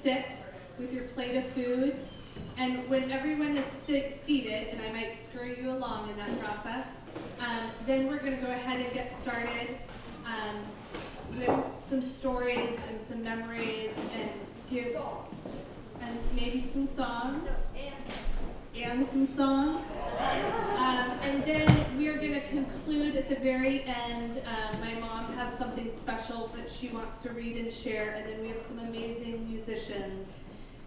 sit with your plate of food. And when everyone is seated, and I might scurry you along in that process, then we're going to go ahead and get started with some stories and some memories and give and maybe some songs and some songs. And then we are going to conclude at the very end. My mom has something special that she wants to read and share, and then we have some amazing musicians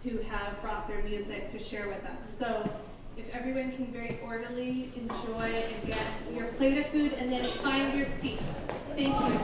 who have brought their music to share with us. So if everyone can very orderly enjoy and get your plate of food and then find your seat. Thank you.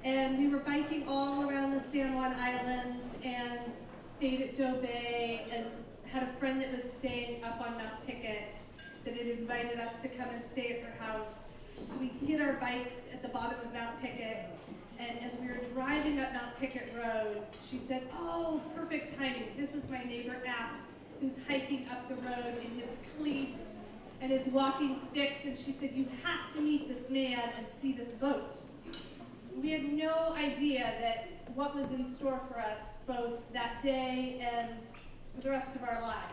And we were biking all around the San Juan Islands and stayed at Doe Bay and had a friend that was staying up on Mount Pickett that had invited us to come and stay at her house. So we hid our bikes at the bottom of Mount Pickett, and as we were driving up Mount Pickett Road, she said, "Oh, perfect timing. This is my neighbor App, who's hiking up the road in his cleats and his walking sticks," and she said, "You have to meet this man and see this boat." We had no idea that what was in store for us both that day and for the rest of our lives.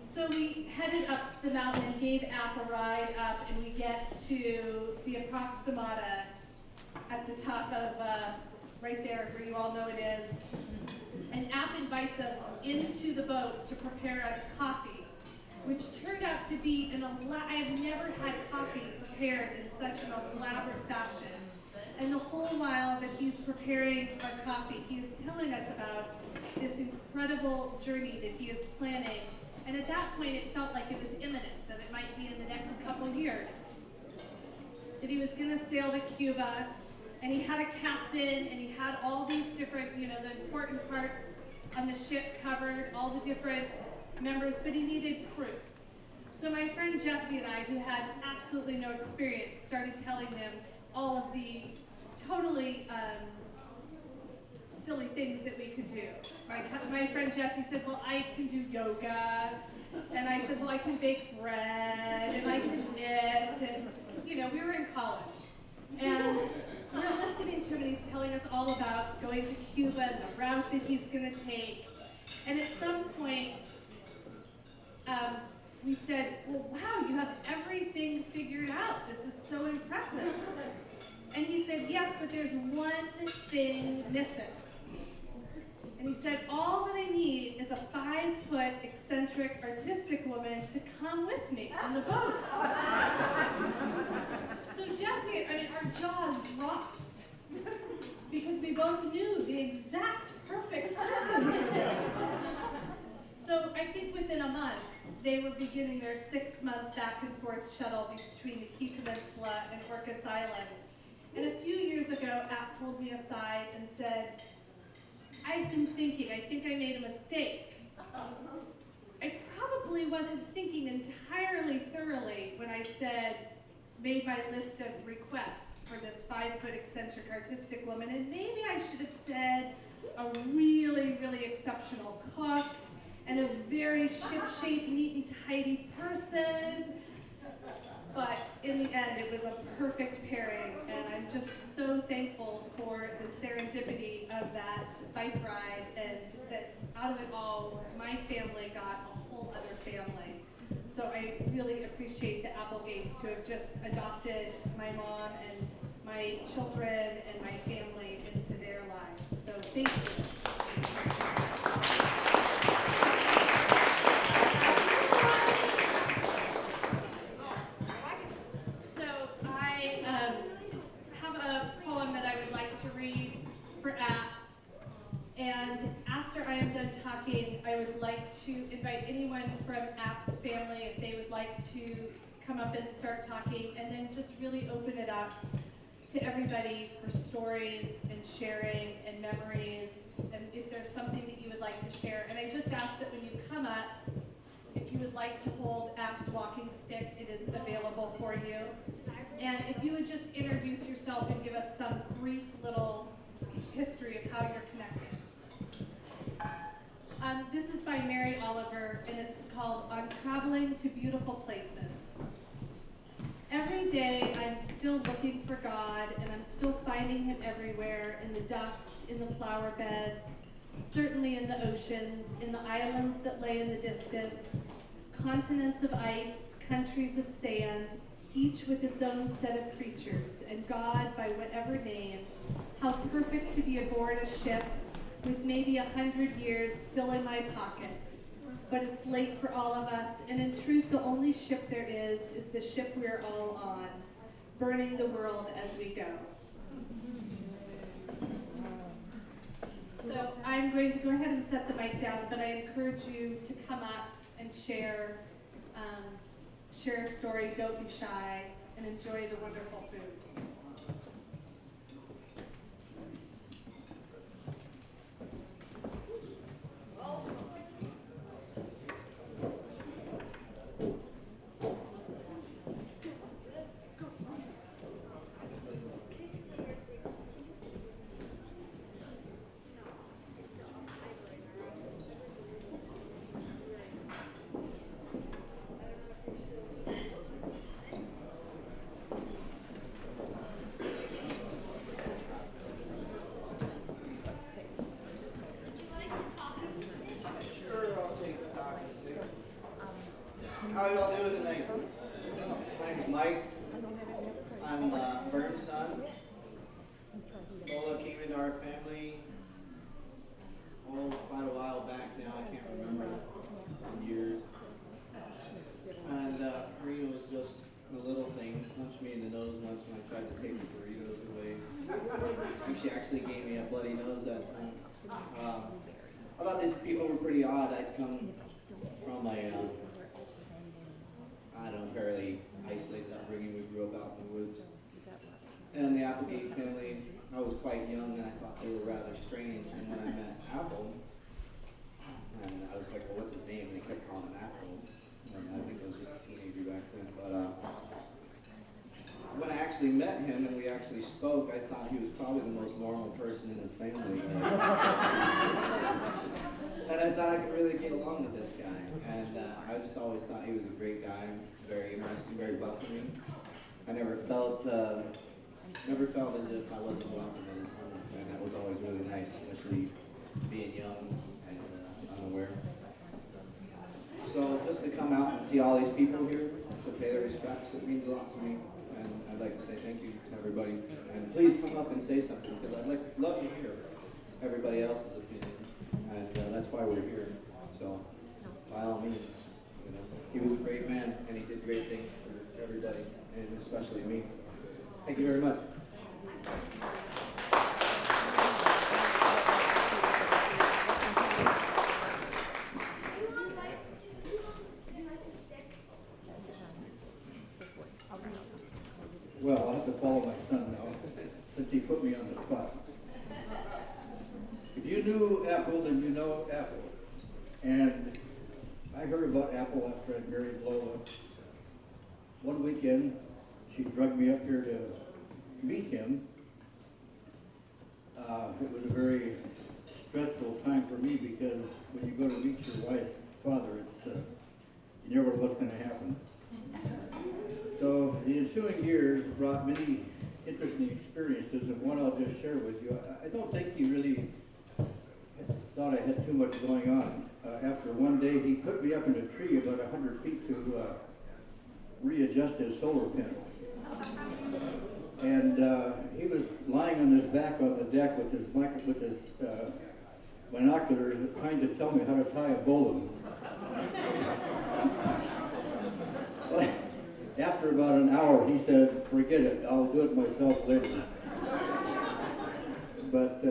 So we headed up the mountain and gave App a ride up, and we get to the Approximata at the top of, right there where you all know it is. And App invites us into the boat to prepare us coffee, which turned out to be I have never had coffee prepared in such an elaborate fashion. And the whole while that he's preparing our coffee, he is telling us about this incredible journey that he is planning. And at that point, it felt like it was imminent, that it might be in the next couple years. That he was going to sail to Cuba, and he had a captain, and he had all these different, the important parts on the ship covered, all the different members, but he needed crew. So my friend Jessie and I, who had absolutely no experience, started telling them all of the totally silly things that we could do. My friend Jessie said, well, I can do yoga. And I said, well, I can bake bread, and I can knit, and, we were in college. And we're listening to him, and he's telling us all about going to Cuba and the route that he's going to take. And at some point, we said, well, wow, you have everything figured out. This is so impressive. And he said, yes, but there's one thing missing. And he said, all that I need is a 5-foot eccentric artistic woman to come with me on the boat. So Jessie, our jaws dropped because we both knew the exact perfect person for this. So I think within a month, they were beginning their 6-month back and forth shuttle between the Key Peninsula and Orcas Island. And a few years ago, App pulled me aside and said, I've been thinking, I think I made a mistake. I probably wasn't thinking entirely thoroughly when I made my list of requests for this 5-foot eccentric artistic woman, and maybe I should have said a really, really exceptional cook, and a very ship-shape, neat and tidy person. But in the end, it was a perfect pairing, and I'm just so thankful for the serendipity of that bike ride, and that out of it all, my family got a whole other family. So I really appreciate the Applegates who have just adopted my mom and my children and my family into their lives. So thank you. I would like to invite anyone from App's family if they would like to come up and start talking, and then just really open it up to everybody for stories and sharing and memories, and if there's something that you would like to share. And I just ask that when you come up, if you would like to hold App's walking stick, it is available for you. And if you would just introduce yourself and give us some brief little history of how you're connected. This is by Mary Oliver, and it's called On Traveling to Beautiful Places. Every day I'm still looking for God, and I'm still finding him everywhere, in the dust, in the flower beds, certainly in the oceans, in the islands that lay in the distance, continents of ice, countries of sand, each with its own set of creatures, and God by whatever name. How perfect to be aboard a ship with maybe 100 years still in my pocket. But it's late for all of us, and in truth the only ship there is the ship we're all on, burning the world as we go. So I'm going to go ahead and set the mic down, but I encourage you to come up and share a story, don't be shy, and enjoy the wonderful food. How y'all doing tonight? My name's Mike. I'm Vern's son. Lola came into our family quite a while back now. I can't remember the years. And Marina was just a little thing. Punched me in the nose once when I tried to take the burritos away. I think she actually gave me a bloody nose that time. I thought these people were pretty odd. I'd come from a fairly isolated upbringing. We grew up out in the woods. And the Applegate family, I was quite young and I thought they were rather strange. And when I met Apple, and I was like, well, what's his name? And they kept calling him Apple. And I think it was just a actually spoke, I thought he was probably the most normal person in the family. And I thought I could really get along with this guy. And I just always thought he was a great guy, very interesting, very welcoming. I never felt as if I wasn't welcome in his home, and that was always really nice, especially being young and unaware. So just to come out and see all these people here, to pay their respects, it means a lot to me. And I'd like to say thank you to everybody. And please come up and say something, because I'd love to hear everybody else's opinion. And that's why we're here. So by all means, you know, he was a great man, and he did great things for everybody, and especially me. Thank you very much. Well, I'll have to follow my son now, since he put me on the spot. If you knew Apple, then you know Apple. And I heard about Apple after I married Lola. One weekend, she drugged me up here to meet him. It was a very stressful time for me, because when you go to meet your wife's father, you never know what's going to happen. So the ensuing years brought many interesting experiences, and one I'll just share with you. I don't think he really thought I had too much going on. After one day, he put me up in a tree about 100 feet to readjust his solar panels. And he was lying on his back on the deck with his binoculars, trying to tell me how to tie a bowline. Well, after about an hour, he said, "Forget it, I'll do it myself later." But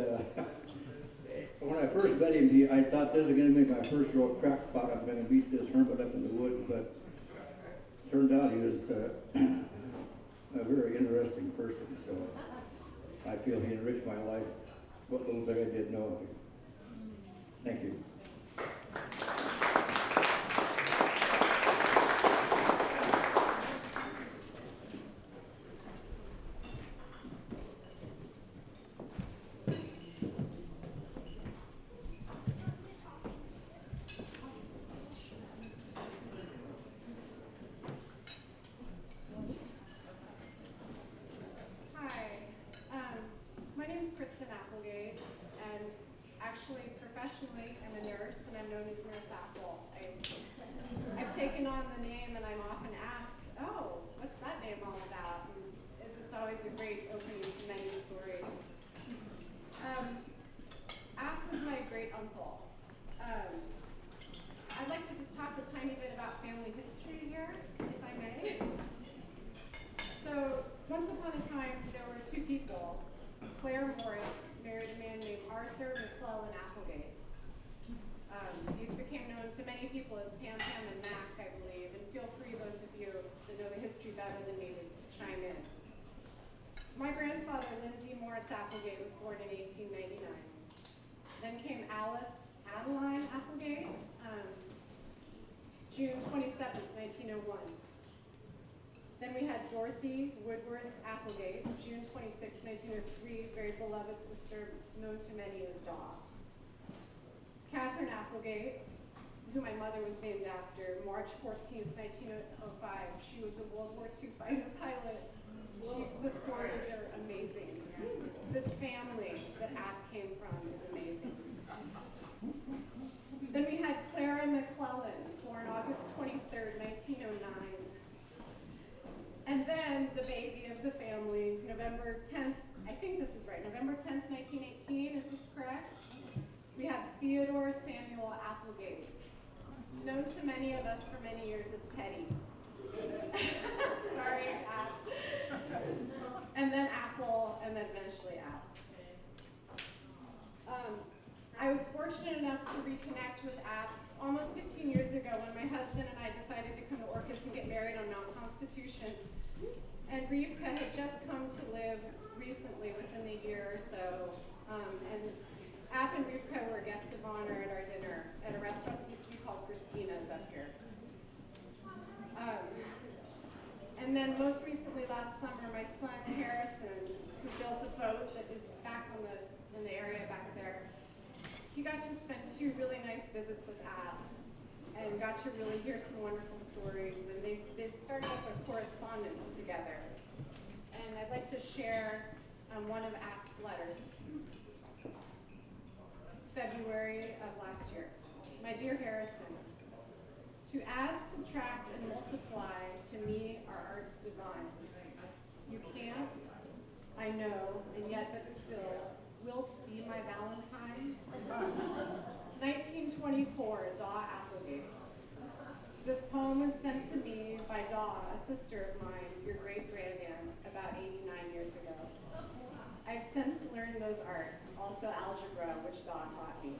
when I first met him, I thought this is going to be my first real crackpot. I'm going to meet this hermit up in the woods, but turned out he was a very interesting person. So I feel he enriched my life, what little bit I did know of him. Thank you. Applegate, and actually professionally I'm a nurse, and I'm known as Nurse Apple. I've taken on the name, and I'm often asked, "Oh, what's that name all about?" And it's always a great opening to many stories. App was my great uncle. I'd like to just talk a tiny bit about family history here, if I may. So once upon a time, there were two people. Claire Moritz married a man named Arthur McClellan Applegate. These became known to many people as Pam, Pam, and Mac, I believe, and feel free, those of you that know the history better than me, to chime in. My grandfather, Lindsay Moritz Applegate, was born in 1899. Then came Alice Adeline Applegate, June 27th, 1901. Then we had Dorothy Woodworth Applegate, June 26, 1903, very beloved sister, known to many as Daw. Catherine Applegate, who my mother was named after, March 14, 1905. She was a World War II fighter pilot. The stories are amazing. This family that App came from is amazing. Then we had Clara McClellan, born August 23, 1909. And then the baby of the family, November 10th, I think this is right, November 10th, 1918, is this correct? We had Theodore Samuel Applegate, known to many of us for many years as Teddy. Sorry, App. And then Apple, and then eventually App. I was fortunate enough to reconnect with App almost 15 years ago when my husband and I decided to come to Orcas and get married on Mount Constitution. And Rivka had just come to live recently, within the year or so. And App and Rivka were guests of honor at our dinner at a restaurant that used to be called Christina's up here. And then most recently last summer, my son Harrison got to spend 2 really nice visits with App and got to really hear some wonderful stories. And they started up a correspondence together. And I'd like to share one of App's letters. February of last year. My dear Harrison, to add, subtract, and multiply to me are arts divine. You can't, I know, and yet but still, wilt be my Valentine? 1924, Applegate. This poem was sent to me by a sister of mine, your great-granddad, about 89 years ago. I've since learned those arts, also algebra, which taught me.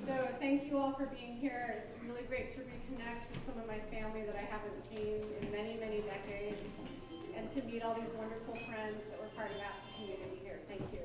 So thank you all for being here. It's really great to reconnect with some of my family that I haven't seen in many, many decades, and to meet all these wonderful friends that were part of App's community here. Thank you.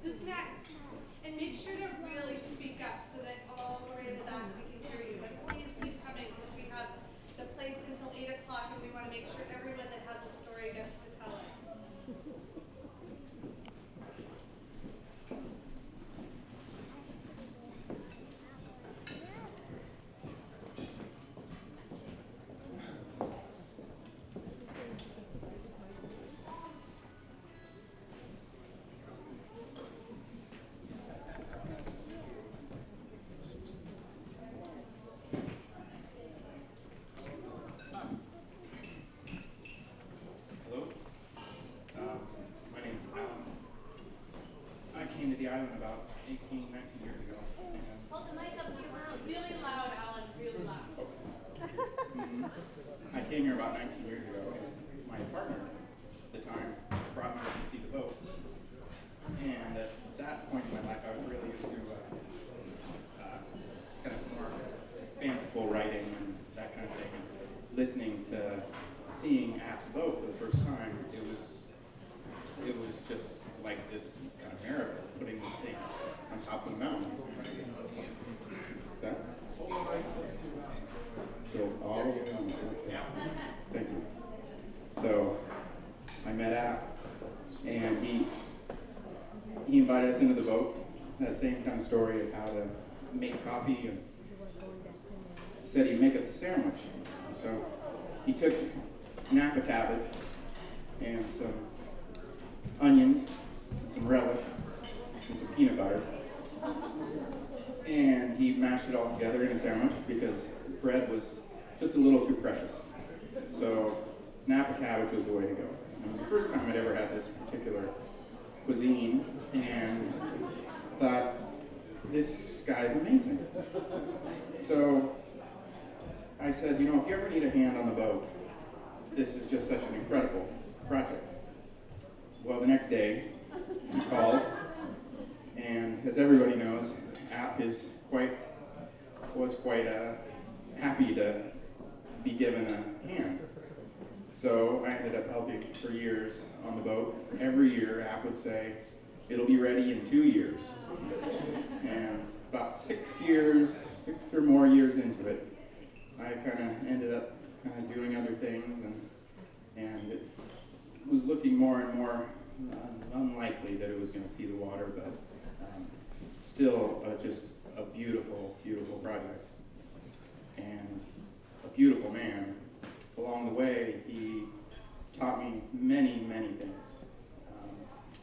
Who's next? And make sure to really speak up so that all the way in the back we can hear you. But please keep coming because we have the place until 8 o'clock and we want to make sure everyone that has a story gets to tell it. Hello, my name is Alan. I came to the island about 19 years ago. Hold the mic up really loud, Alan, really loud. I came here about 19 years ago. My partner at the time brought me to see the boat. And at that point in my life, I was really into kind of more fanciful writing and that kind of thing. And listening to, seeing App's boat for the first time, it was just like this kind of miracle, putting this thing on top of the mountain. What's that? So, yeah. Thank you. So, I met App, and he invited us into the boat. That same kind of story of how to make coffee, and said he'd make us a sandwich. So, he took Napa cabbage and some onions, and some relish, and some peanut butter. And he mashed it all together in a sandwich because bread was just a little too precious. So Napa cabbage was the way to go. It was the first time I'd ever had this particular cuisine, and thought, this guy's amazing. So I said, you know, if you ever need a hand on the boat, this is just such an incredible project. Well, the next day, he called, and as everybody knows, App was quite happy to be given a hand. So I ended up helping for years on the boat. Every year, App would say, it'll be ready in 2 years. And about 6 or more years into it, I kind of ended up doing other things, and it was looking more and more unlikely that it was going to see the water, but still just a beautiful, beautiful project. And a beautiful man. Along the way, he taught me many, many things,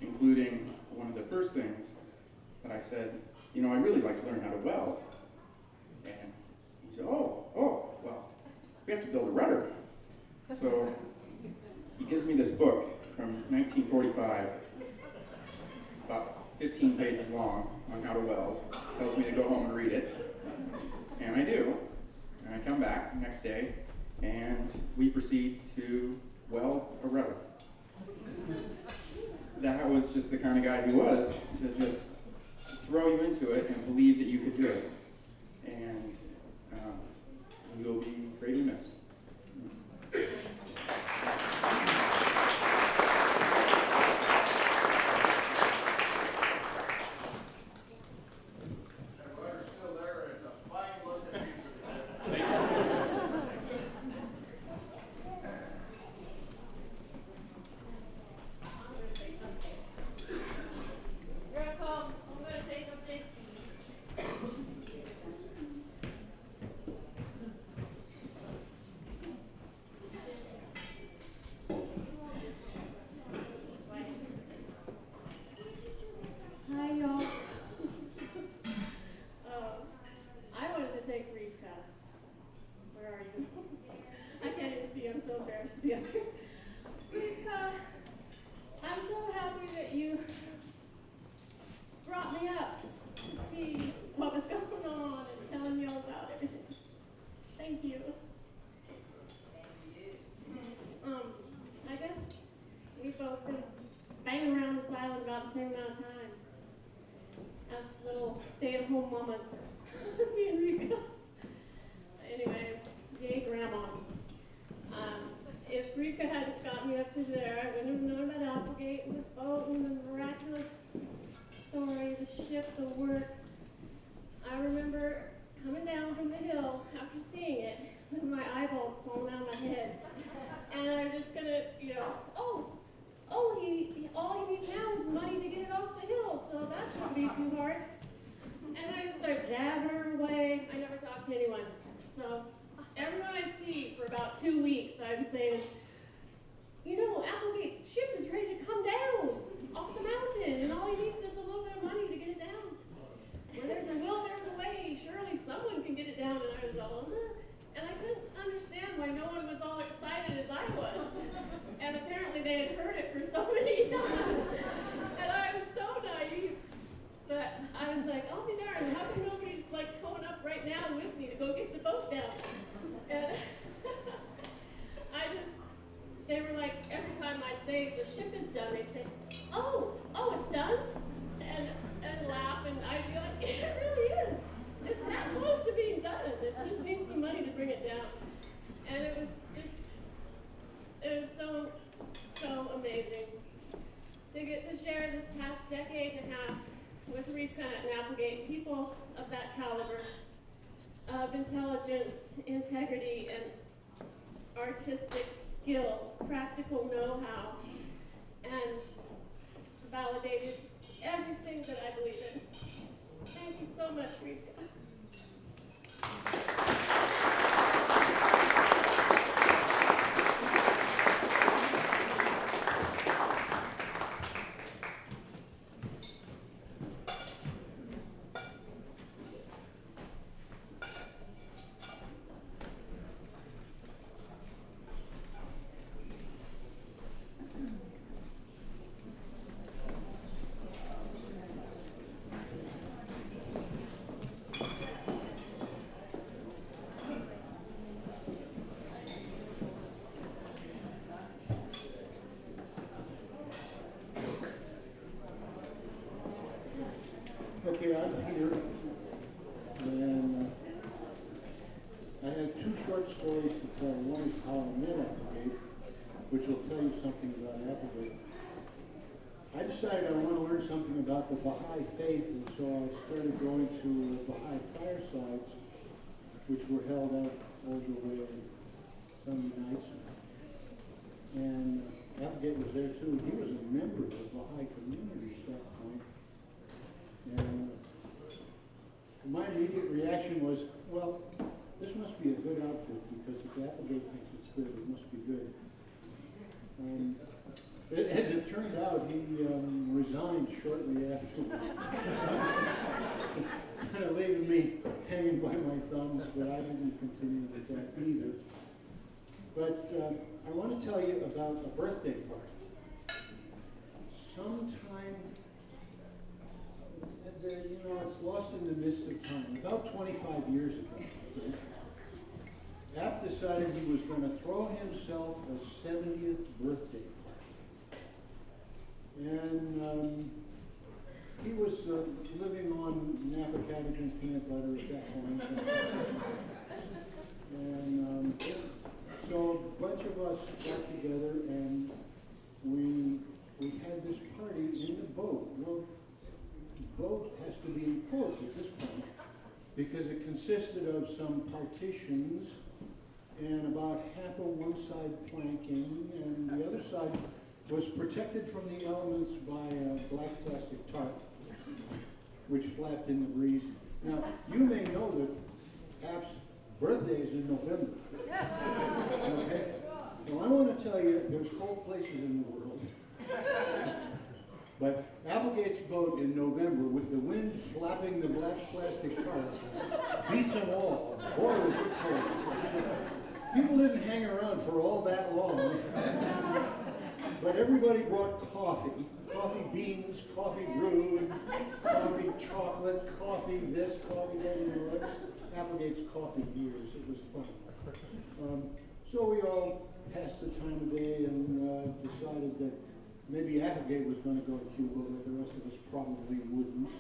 including one of the first things that I said, you know, I'd really like to learn how to weld. And he said, well, we have to build a rudder. So he gives me this book from 1945, about 15 pages long, on how to weld. Tells me to go home and read it. And I do. And I come back the next day, and we proceed to weld a rudder. That was just the kind of guy he was, to just throw you into it and believe that you could do it. And together. I'm so happy that you brought me up to see what was going on and telling me all about everything. Thank you. I guess we've both been banging around this island about the same amount of time as little stay-at-home mamas. Me and Rika. Anyway, yay grandmas. If Rika hadn't got me up to there, I wouldn't have known about Applegate and this boat and the miraculous story, the ship, the work. I remember coming down from the hill after seeing it with my eyeballs falling out of my head. And I'm just gonna, all he needs now is money to get it off the hill, so that shouldn't be too hard. And I just start jabbing her away. I never talk to anyone. So everyone I see for about 2 weeks, I'm saying, Applegate's ship is ready to come down off the mountain, and all he needs is a little bit of money to get it down. Where there's a will, there's a way. Surely someone can get it down. And I was all, and I couldn't understand why no one was all excited as I was. And apparently they had heard it for so many times. And I was so naive. But I was like, oh, be darned, how come nobody's going up right now with me to go get the boat down? And they were like, every time I'd say, the ship is done, they'd say, oh, it's done? And laugh, and I'd be like, it really is. It's not close to being done. It just needs some money to bring it down. And it was so, so amazing to get to share this past decade and a half with Rika and Applegate, people of that caliber of intelligence, integrity, and artistic skill, practical know-how, and validated everything that I believe in. Thank you so much, Rika. Okay, I'm here, and I have two short stories to tell. One is how I met Applegate, which will tell you something about Applegate. I decided I want to learn something about the Baha'i faith, and so I started going to Baha'i firesides, which were held out all the way on Sunday nights. And Applegate was there too. He was a member of the Baha'i community at that point. And my immediate reaction was, well, this must be a good outfit, because if Applegate thinks it's good, it must be good. As it turned out, he resigned shortly after, kind of leaving me hanging by my thumbs, but I didn't continue with that either. But I want to tell you about a birthday party. Sometime, it's lost in the mist of time. About 25 years ago, App decided he was going to throw himself a 70th birthday party. And he was living on Napa Cabbage peanut butter at that point. And so a bunch of us got together and we had this party in the boat. Well, the boat has to be in quotes at this point because it consisted of some partitions and about half of one side planking, and the other side was protected from the elements by a black plastic tarp, which flapped in the breeze. Now, you may know that App's birthday is in November. Okay? Well, I want to tell you, there's cold places in the world. But Applegate's boat in November, with the wind flapping the black plastic tarp, beats them all. Boy, was it cold. People didn't hang around for all that long. But everybody brought coffee. Coffee beans, coffee brewed, coffee chocolate, coffee this, coffee that, you know, Applegate's coffee years. It was fun. So we all passed the time of day and decided that maybe Applegate was going to go to Cuba, but the rest of us probably wouldn't.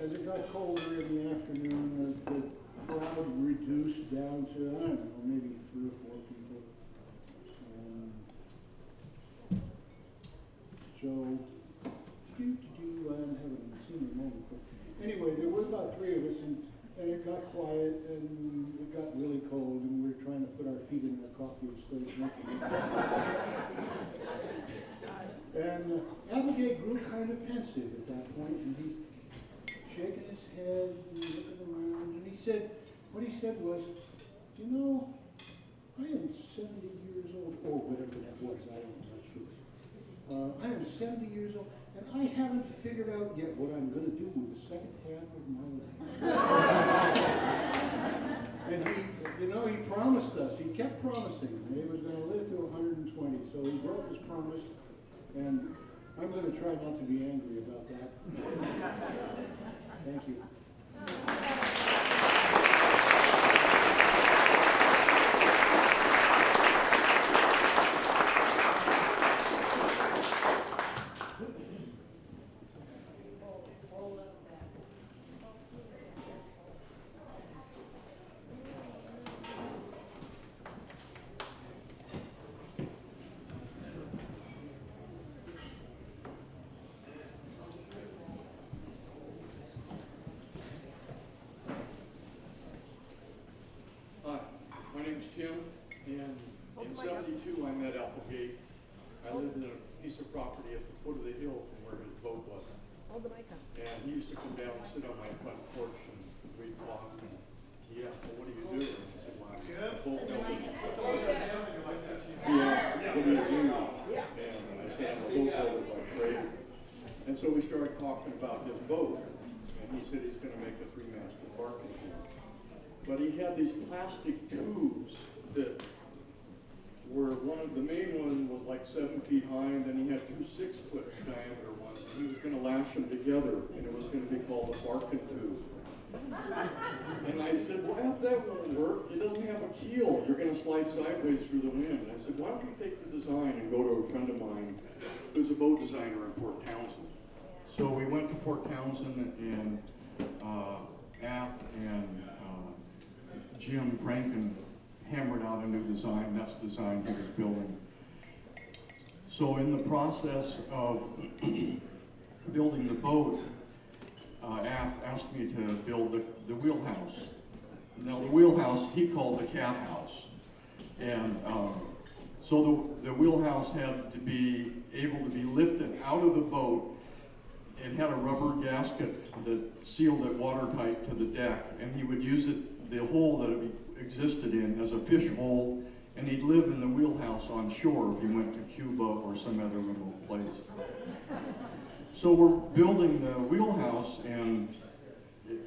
As it got colder in the afternoon, the crowd reduced down to, I don't know, maybe 3 or 4 people. Joe, I haven't seen him in a moment, but anyway, there were about 3 of us, and it got quiet, and it got really cold, and we were trying to put our feet in our coffee and start drinking. And Applegate grew kind of pensive at that point, and he shaking his head and looking around, and what he said was, you know, I am 70 years old, or whatever that was, I'm not sure. I am 70 years old, and I haven't figured out yet what I'm going to do with the second half of my life. And he promised us, he kept promising that he was going to live to 120, so he broke his promise, and I'm going to try not to be angry about that. Thank you. My name's Tim, and in '72 I met Applegate. I lived in a piece of property at the foot of the hill from where his boat was. And he used to come down and sit on my front porch and we'd talk. And he asked, well, what do you do? And I said, well, I'm a boat builder. Yeah, what do you do? And I said, I'm a boat builder by trade. And so we started talking about his boat. And he said he's going to make a 3-mast embarkation. But he had these plastic tubes that were the main one was like 7 feet high, and then he had 2 6-foot diameter ones. And he was going to lash them together, and it was going to be called a barking tube. And I said, well, that won't work. It doesn't have a keel. You're going to slide sideways through the wind. And I said, why don't we take the design and go to a friend of mine who's a boat designer in Port Townsend. So we went to Port Townsend, and App and Jim Franken hammered out a new design. That's the design he was building. So in the process of building the boat, App asked me to build the wheelhouse. Now the wheelhouse he called the cat house. And so the wheelhouse had to be able to be lifted out of the boat. It had a rubber gasket that sealed it watertight to the deck, and he would use it, the hole that it existed in, as a fish hole, and he'd live in the wheelhouse on shore if he went to Cuba or some other remote place. So we're building the wheelhouse, and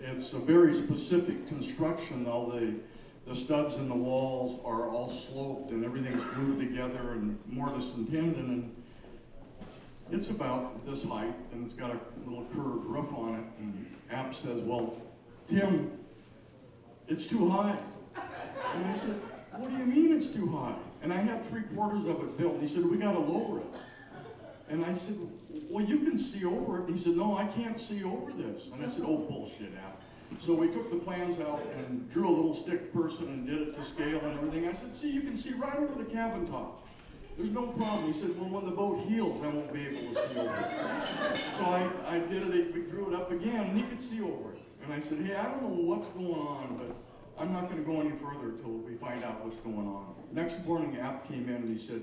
it's a very specific construction. All the studs in the walls are all sloped, and everything's glued together, and mortise and tendon, and it's about this height, and it's got a little curved roof on it. And App says, well, Tim, it's too high. And I said, what do you mean it's too high? And I had 3/4 of it built. And he said, we got to lower it. And I said, well, you can see over it. And he said, no, I can't see over this. And I said, oh, bullshit, App. So we took the plans out and drew a little stick person and did it to scale and everything. I said, see, you can see right over the cabin top. There's no problem. He said, well, when the boat heels, I won't be able to see over it. So I did it, we drew it up again, and he could see over it. And I said, hey, I don't know what's going on, but I'm not going to go any further until we find out what's going on. Next morning, App came in and he said,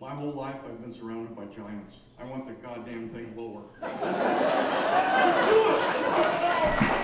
my whole life I've been surrounded by giants. I want the goddamn thing lower. I said, let's do it. Let's get it out.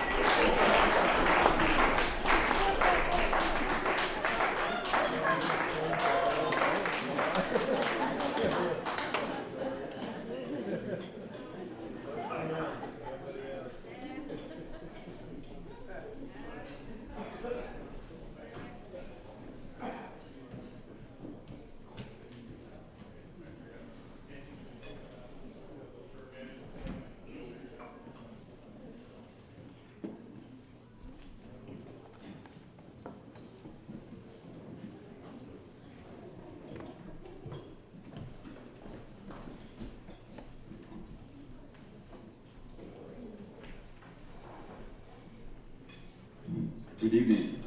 evening.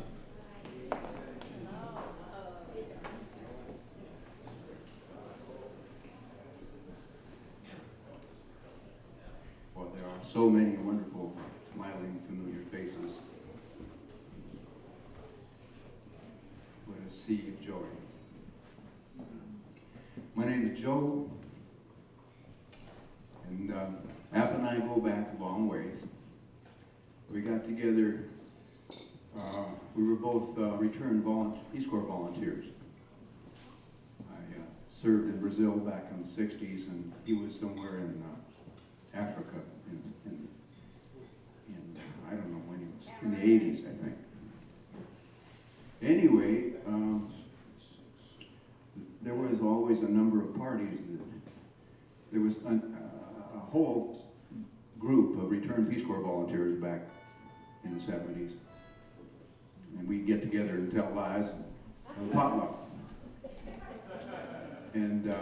Well, there are so many wonderful, smiling, familiar faces. What a sea of joy. My name is Joe, and App and I go back a long ways. We got together, we were both returned Peace Corps volunteers. I served in Brazil back in the 60s, and he was somewhere in Africa, in I don't know when he was, in the 80s, I think. Anyway, there was always a number of parties there was a whole group of returned Peace Corps volunteers back in the 70s. And we'd get together and tell lies and potluck. And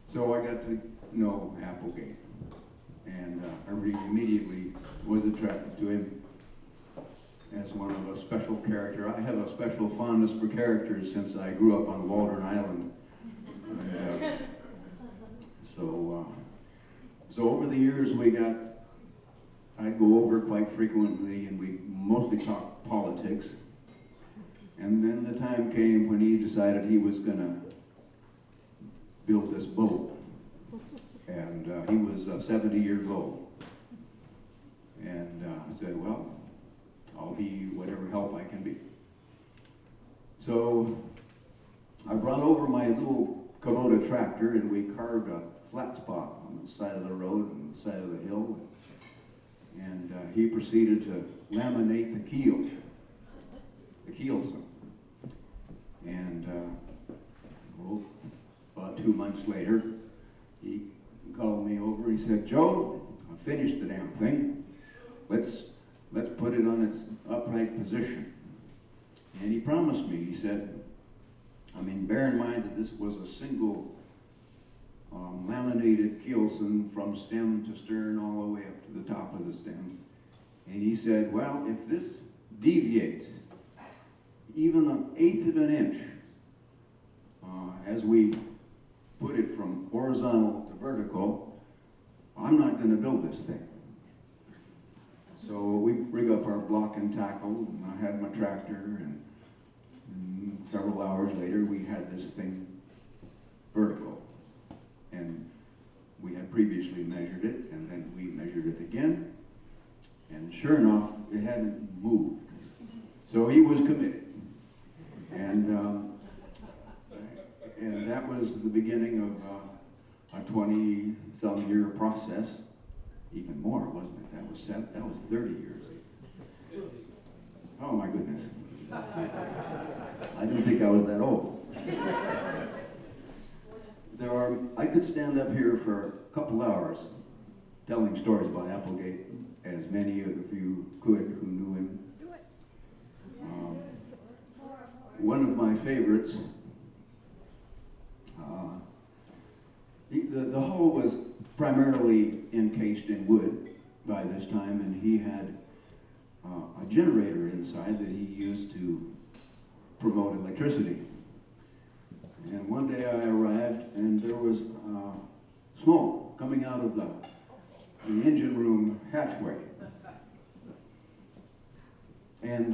so I got to know Applegate. And I immediately was attracted to him as one of a special character. I have a special fondness for characters since I grew up on Waldron Island. And, so over the years I'd go over quite frequently, and we mostly talked politics. And then the time came when he decided he was gonna build this boat. And he was 70 years old. And I said, well, I'll be whatever help I can be. So I brought over my little Kubota tractor, and we carved a flat spot on the side of the road and the side of the hill. And he proceeded to laminate the keelson. And well, about 2 months later, he called me over. He said, Joe, I finished the damn thing. Let's put it on its upright position. And he promised me, he said, I mean, bear in mind that this was a single laminated keelson from stem to stern all the way up to the top of the stem. And he said, well, if this deviates even 1/8 of an inch as we put it from horizontal to vertical, I'm not going to build this thing. So we rig up our block and tackle, and I had my tractor, and several hours later we had this thing vertical. And we had previously measured it, and then we measured it again, and sure enough, it hadn't moved. So he was committed. And that was the beginning of a 20-some year process. Even more, wasn't it? That was 30 years. Oh my goodness. I didn't think I was that old. I could stand up here for a couple hours telling stories about Applegate, as many of you could who knew him. One of my favorites, the hull was primarily encased in wood by this time, and he had a generator inside that he used to promote electricity. And one day I arrived, and there was smoke coming out of the engine room hatchway. And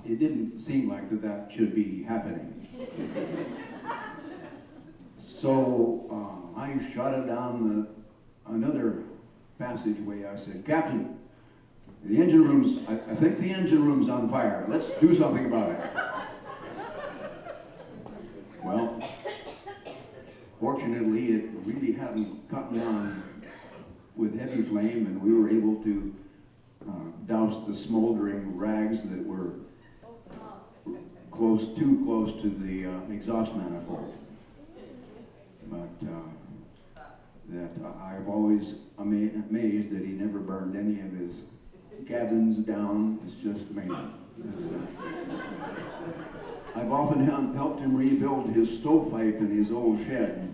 it didn't seem like that should be happening. So I shot it down another passageway. I said, Captain, the engine room's, I think the engine room's on fire. Let's do something about it. Well, fortunately, it really hadn't caught on with heavy flame, and we were able to douse the smoldering rags that were too close to the exhaust manifold. But I've always amazed that he never burned any of his cabins down. It's just amazing. I've often helped him rebuild his stovepipe in his old shed.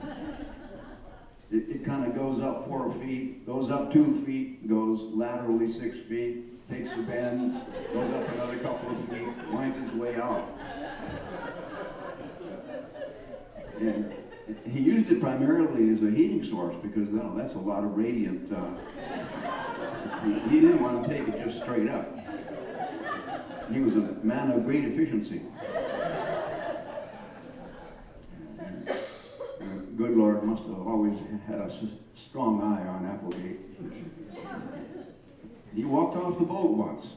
It kind of goes up 4 feet, goes up 2 feet, goes laterally 6 feet, takes a bend, goes up another couple of feet, winds his way out. And he used it primarily as a heating source because that's a lot of radiant. He didn't want to take it just straight up. He was a man of great efficiency. Good Lord must have always had a strong eye on Applegate. He walked off the boat once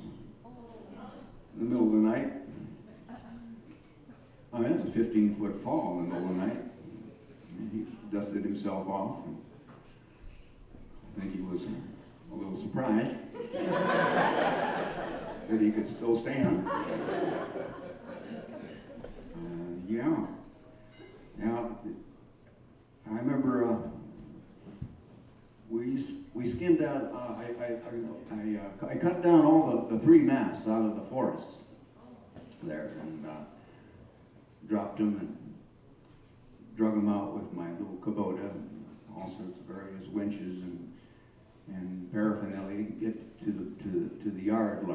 in the middle of the night. I mean, that's a 15-foot fall in the middle of the night. And he dusted himself off. And I think he was a little surprised that he could still stand. Yeah. Now, I remember we skinned out. I cut down all the three masts out of the forests there and dropped them and drug them out with my little Kubota and all sorts of various winches and paraphernalia to get to the yard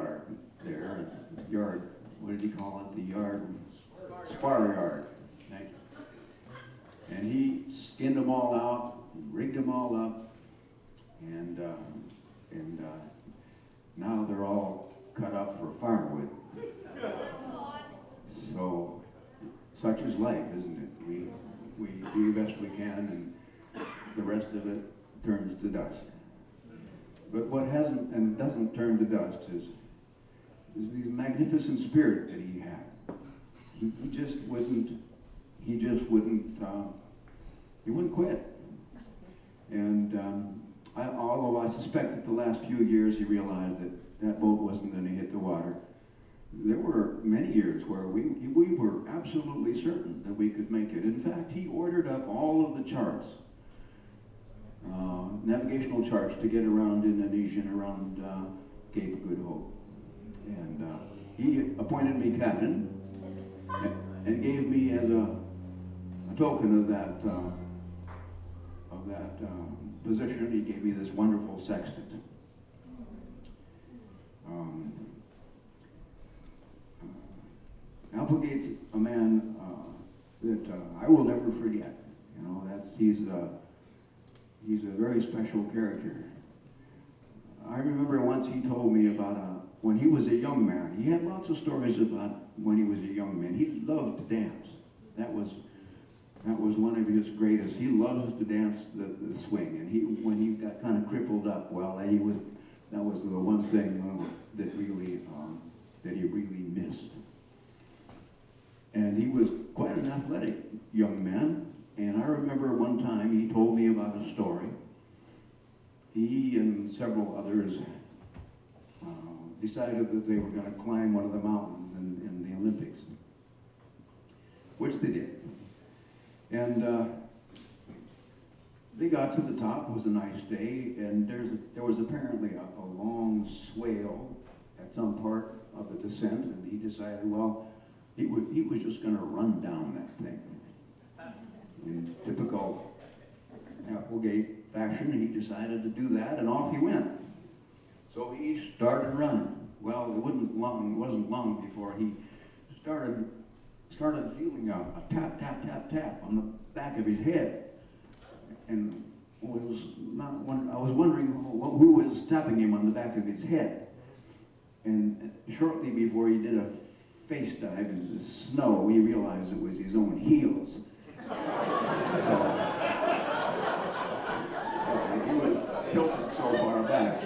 there. Yard. What did he call it? The yard. Spar yard. And he skinned them all out, rigged them all up, and now they're all cut up for firewood. So, such is life, isn't it? We do the best we can, and the rest of it turns to dust. But what hasn't and doesn't turn to dust is the magnificent spirit that he had. He just wouldn't quit. And although I suspect that the last few years he realized that boat wasn't going to hit the water, there were many years where we were absolutely certain that we could make it. In fact, he ordered up all of the charts, navigational charts, to get around Indonesia and around Cape of Good Hope. And he appointed me captain and gave me as a token of that position, he gave me this wonderful sextant. Applegate's a man that I will never forget. You know, he's a very special character. I remember once he told me about when he was a young man. He had lots of stories about when he was a young man. He loved to dance. That was one of his greatest. He loves to dance the swing, and when he got kind of crippled up, well, that was the one thing that he really missed. And he was quite an athletic young man. And I remember one time he told me about a story. He and several others decided that they were going to climb one of the mountains in the Olympics, which they did. And they got to the top. It was a nice day, and there was apparently a long swale at some part of the descent, and he decided, well, he was just going to run down that thing. In typical Applegate fashion, he decided to do that, and off he went. So he started running. Well, it wasn't long before he started feeling a tap, tap, tap, tap on the back of his head. And I was wondering who was tapping him on the back of his head. And shortly before he did a face dive into the snow, he realized it was his own heels. So he was tilted so far back.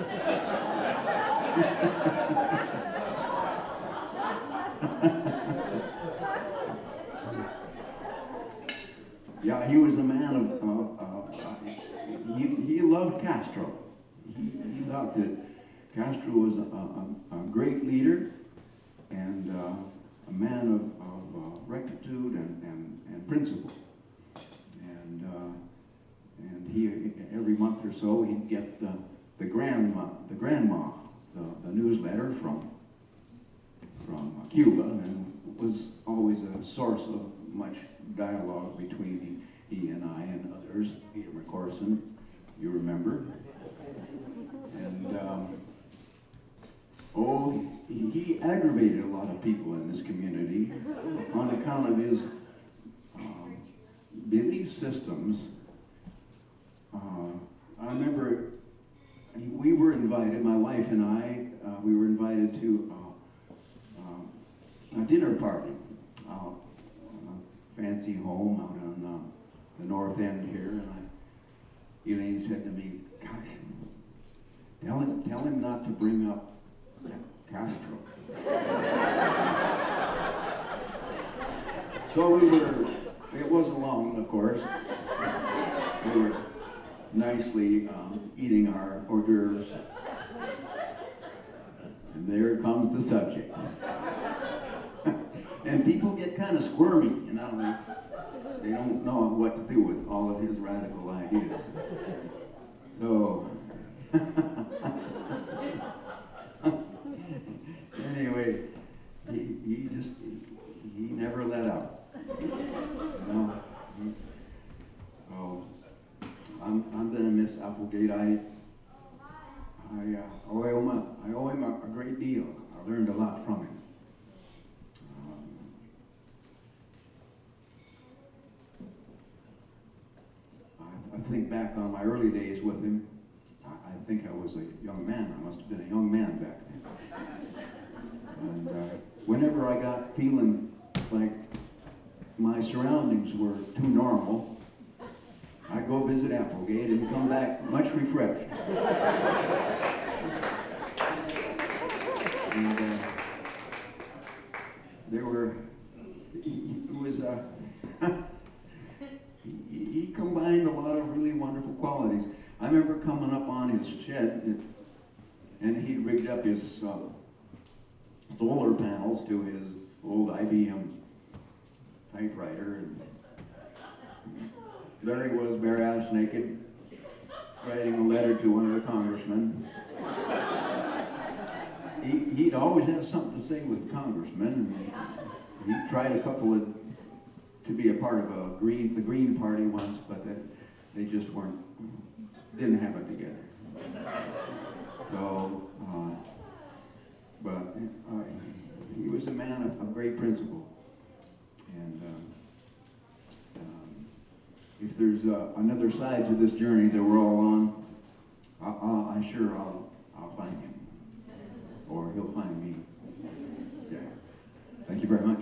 Yeah, he was a man of he loved Castro. He thought that Castro was a great leader and a man of rectitude and principle. And he, every month or so, he'd get the grandma, the newsletter from Cuba, and it was always a source of much dialogue between he and I and others. Peter McCorson, you remember. And Oh, he aggravated a lot of people in this community on account of his belief systems. I remember we were invited, my wife and I, we were invited to a dinner party out a fancy home out on the north end here, and Elaine said to me, "Gosh, tell him not to bring up Castro." So it wasn't long, of course. We were nicely eating our hors d'oeuvres. And there comes the subject. And people get kind of squirmy, you know. They don't know what to do with all of his radical ideas. So, anyway, he never let up. You know? So, I'm gonna miss Applegate. I owe him a great deal. I learned a lot from him. I think back on my early days with him. I think I was a young man. I must have been a young man back then. And whenever I got feeling like my surroundings were too normal, I'd go visit Applegate and come back much refreshed. And he combined a lot of really wonderful qualities. I remember coming up on his shed, and he'd rigged up his solar panels to his old IBM typewriter, and there he was, bare-ass naked, writing a letter to one of the congressmen. He'd always have something to say with congressmen, and he tried to be a part of the Green Party once, but they just didn't have it together. So, but he was a man of great principle, and if there's another side to this journey that we're all on, I'll find him, or he'll find me. Yeah. Thank you very much.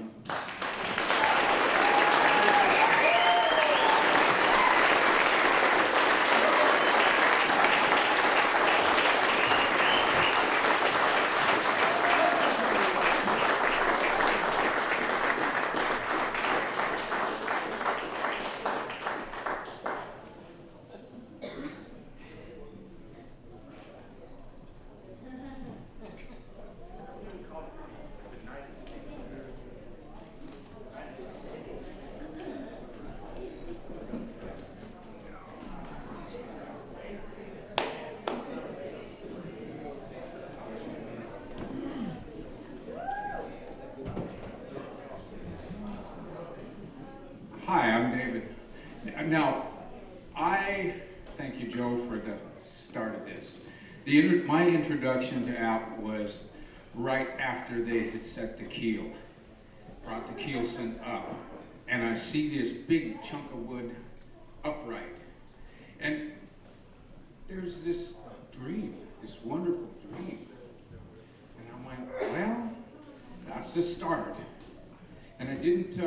Hi, I'm David. Now, I thank you, Joe, for the start of this. My introduction to App was right after they had set the keel, brought the keelson up, and I see this big chunk of wood upright, and there's this dream, this wonderful dream, and I went, well, that's the start, and I didn't.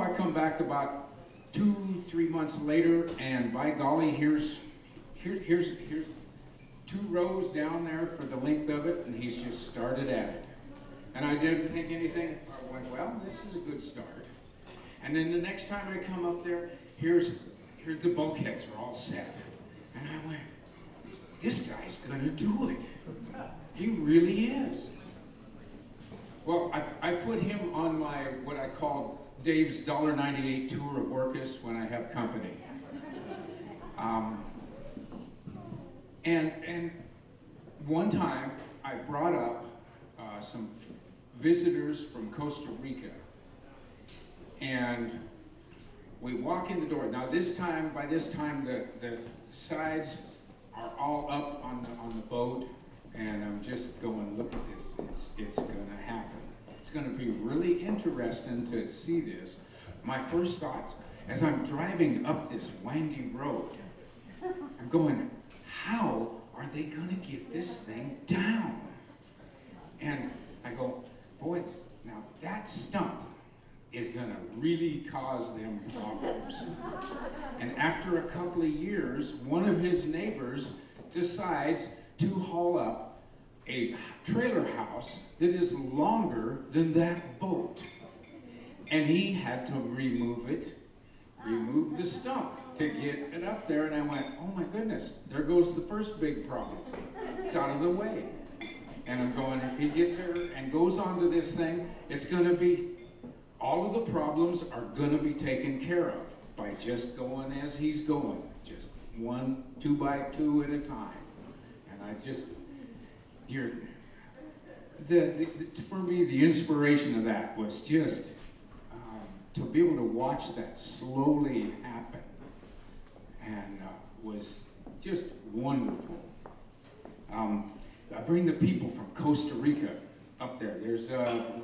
I come back about 2-3 months later, and by golly, here's 2 rows down there for the length of it, and he's just started at it. And I didn't think anything. I went, well, this is a good start. And then the next time I come up there, here's the bulkheads are all set, and I went, this guy's gonna do it. He really is. Well, I put him on my what I call Dave's $1.98 tour of Orcas when I have company. And one time I brought up some visitors from Costa Rica, and we walk in the door. Now by this time the sides are all up on the boat, and I'm just going, look at this, it's gonna happen. It's gonna be really interesting to see this. My first thoughts, as I'm driving up this windy road, I'm going, how are they gonna get this thing down? And I go, boy, now that stump is gonna really cause them problems. And after a couple of years, one of his neighbors decides to haul up a trailer house that is longer than that boat. And he had to remove the stump to get it up there. And I went, oh my goodness, there goes the first big problem. It's out of the way. And I'm going, if he gets there and goes onto this thing, it's gonna be, all of the problems are gonna be taken care of by just going as he's going, just 1, 2 by 2 at a time. And I just, for me, the inspiration of that was just to be able to watch that slowly happen, and was just wonderful. I bring the people from Costa Rica up there. There's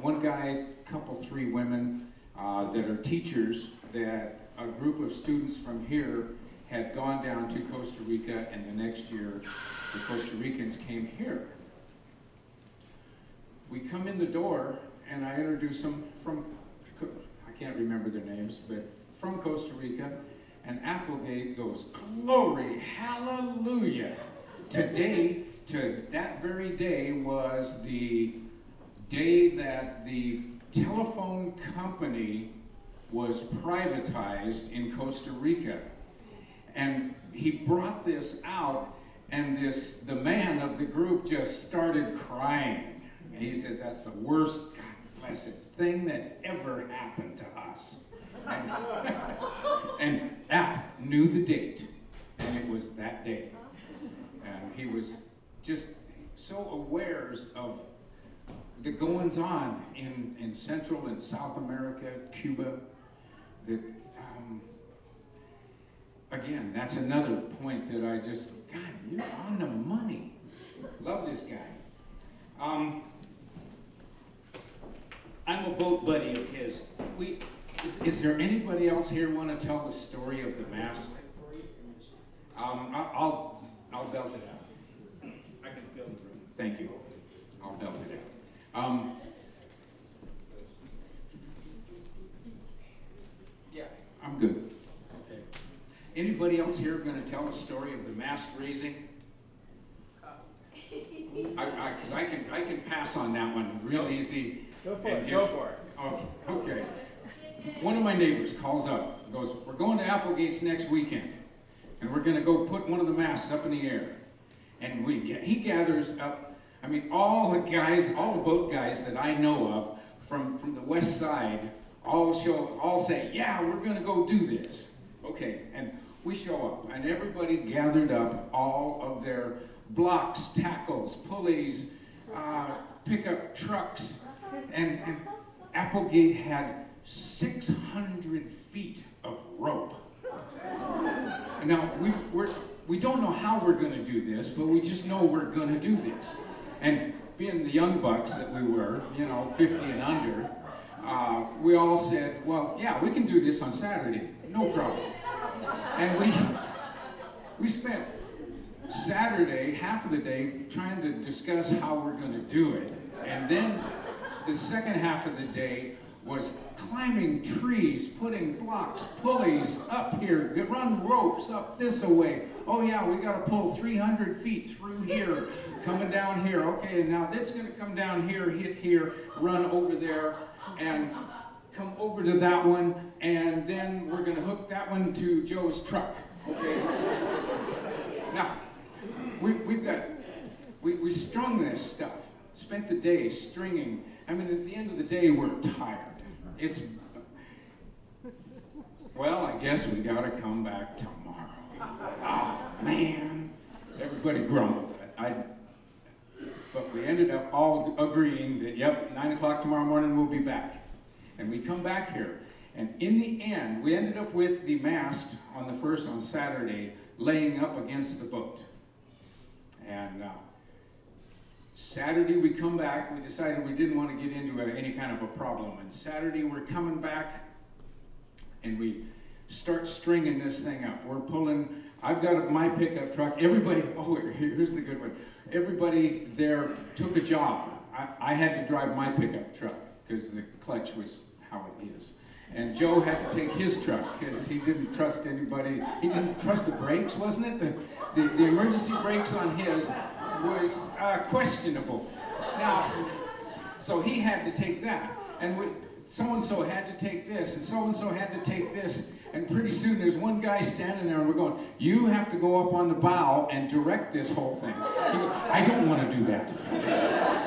one guy, couple, 3 women that are teachers, that a group of students from here had gone down to Costa Rica, and the next year the Costa Ricans came here. We come in the door, and I introduce them from, I can't remember their names, but from Costa Rica, and Applegate goes, glory, hallelujah. Today, that very day was the day that the telephone company was privatized in Costa Rica. And he brought this out, and the man of the group just started crying. And he says, that's the worst, God blessed thing that ever happened to us. And App knew the date, and it was that day. And he was just so aware of the goings on in Central and South America, Cuba, that, again, that's another point that I just, God, you're on the money. Love this guy. I'm a boat buddy of his. Is there anybody else here want to tell the story of the mast? I'll belt it out. I can fill the room. Thank you. I'll belt it out. Yeah, I'm good. Okay. Anybody else here going to tell the story of the mast raising? Because I can pass on that one real easy. Go for it. Go for it. Okay. One of my neighbors calls up and goes, we're going to Applegate's next weekend, and we're going to go put one of the masts up in the air. And he gathers up, I mean, all the boat guys that I know of from the west side all say, yeah, we're going to go do this. Okay, and we show up, and everybody gathered up all of their blocks, tackles, pulleys, pickup trucks, and Applegate had 600 feet of rope. Now, we don't know how we're going to do this, but we just know we're going to do this. And being the young bucks that we were, 50 and under, we all said, well, yeah, we can do this on Saturday, no problem. And we spent Saturday, half of the day, trying to discuss how we're going to do it. And then the second half of the day was climbing trees, putting blocks, pulleys up here, run ropes up this way. Oh yeah, we got to pull 300 feet through here, coming down here. Okay, and now that's going to come down here, hit here, run over there, and come over to that one, and then we're going to hook that one to Joe's truck. Okay. Now, we strung this stuff. Spent the day stringing. I mean, at the end of the day, we're tired. Well, I guess we gotta come back tomorrow. Oh, man. Everybody grumbled. But we ended up all agreeing that, yep, 9 o'clock tomorrow morning we'll be back. And we come back here. And in the end, we ended up with the mast on Saturday laying up against the boat. And Saturday we come back, we decided we didn't want to get into any kind of a problem. And Saturday we're coming back and we start stringing this thing up. We're pulling, I've got my pickup truck. Everybody, oh, here's the good one. Everybody there took a job. I had to drive my pickup truck because the clutch was how it is. And Joe had to take his truck because he didn't trust anybody. He didn't trust the brakes, wasn't it? The emergency brakes on his was questionable. Now, so he had to take that. And so-and-so had to take this, and so-and-so had to take this. And pretty soon there's one guy standing there and we're going, you have to go up on the bow and direct this whole thing. He goes, I don't want to do that.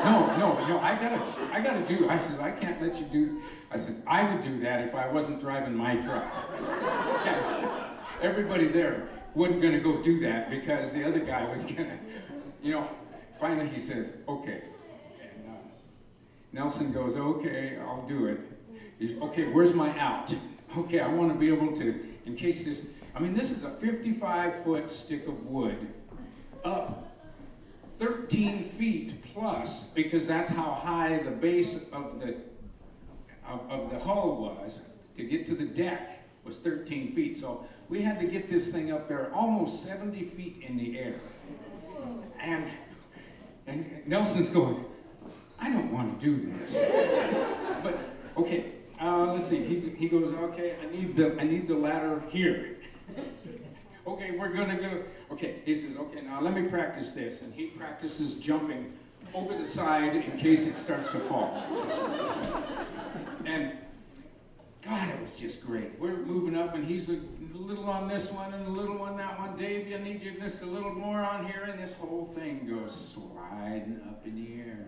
No, I gotta do, I says, I can't let you do, I says, I would do that if I wasn't driving my truck. Yeah. Everybody there wasn't gonna go do that because the other guy was gonna, finally he says, okay. And Nelson goes, okay, I'll do it. Okay, where's my out? Okay, I want to be able to, in case this is a 55-foot stick of wood up 13 feet plus, because that's how high the base of the hull was. To get to the deck was 13 feet. So we had to get this thing up there almost 70 feet in the air. And Nelson's going, I don't want to do this. But, okay. Let's see. He goes, okay. I need the ladder here. Okay, we're gonna go. Okay, he says, okay. Now let me practice this, and he practices jumping over the side in case it starts to fall. And God, it was just great. We're moving up, and he's a little on this one and a little on that one. Dave, I need you just a little more on here, and this whole thing goes sliding up in the air.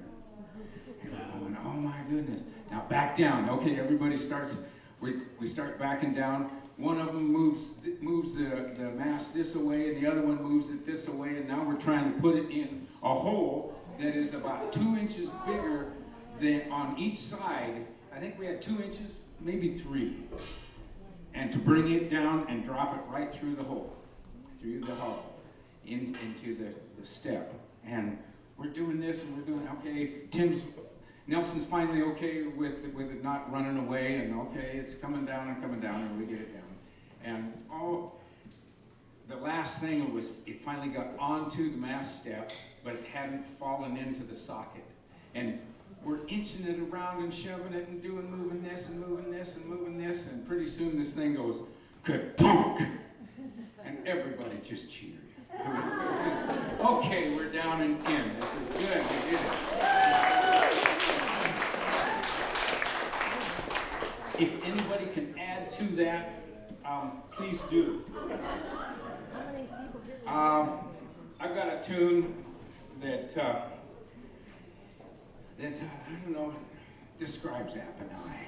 And we're going, oh my goodness. Now back down. Okay, everybody starts, we start backing down. One of them moves the mast this way, and the other one moves it this way, and now we're trying to put it in a hole that is about 2 inches bigger than on each side. I think we had 2 inches, maybe 3. And to bring it down and drop it right through the hole, through the hull, into the step. And we're doing this, and we're doing, okay, Nelson's finally okay with it not running away, and okay, it's coming down, and we get it down. And the last thing was, it finally got onto the mast step, but it hadn't fallen into the socket. And we're inching it around and shoving it and moving this and moving this and moving this, and pretty soon this thing goes, ka-donk! And everybody just cheered. Okay, we're down and in. This is good, we did it. If anybody can add to that, please do. I've got a tune that I don't know, describes App and I.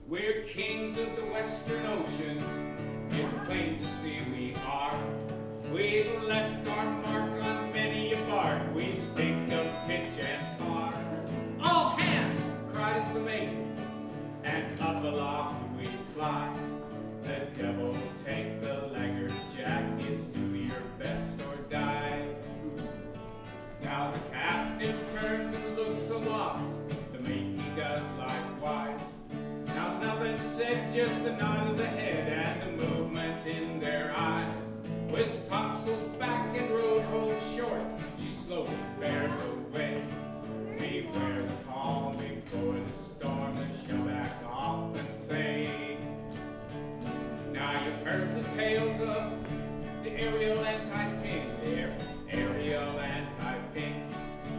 We're kings of the western oceans, it's plain to see we are. We've left our mark on many a bark, we stink of pitch and tar. All hands, cries the mate, and up aloft we fly. The devil take the laggard jack, it's do your best or die. Now the captain turns and looks aloft, the mate he does likewise. Now nothing said, just a nod of the head and a movement in their eyes. With topsails back and road hold short, she slowly bears away. Beware the calm before the storm, the shellbacks often say. Now you've heard the tales of the Ariel and Taiping, the Ariel and Taiping,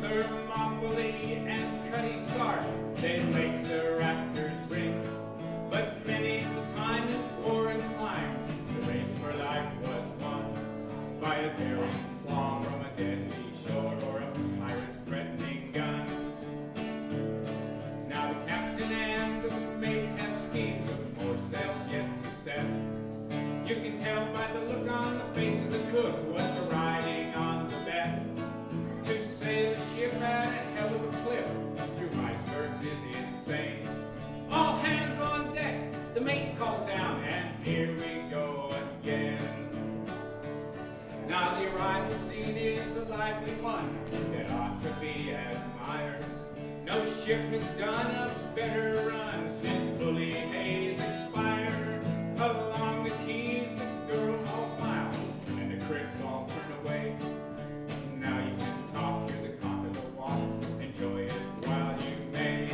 Thermopylae and Cutty Sark, they make the rafters ring. But many's the time in foreign climes, the race for life was won by a daring claw from a deadly shore or a pirate's threatening gun. Now the captain and the mate have schemes of more sails yet to set. You can tell by the look on the face of the cook was a riding on the bet to sail a ship ship has done a better run since Bully Hayes expired. Along the keys, the girls all smile, and the cribs all turn away. Now you can talk, hear the conch of the walk, enjoy it while you may.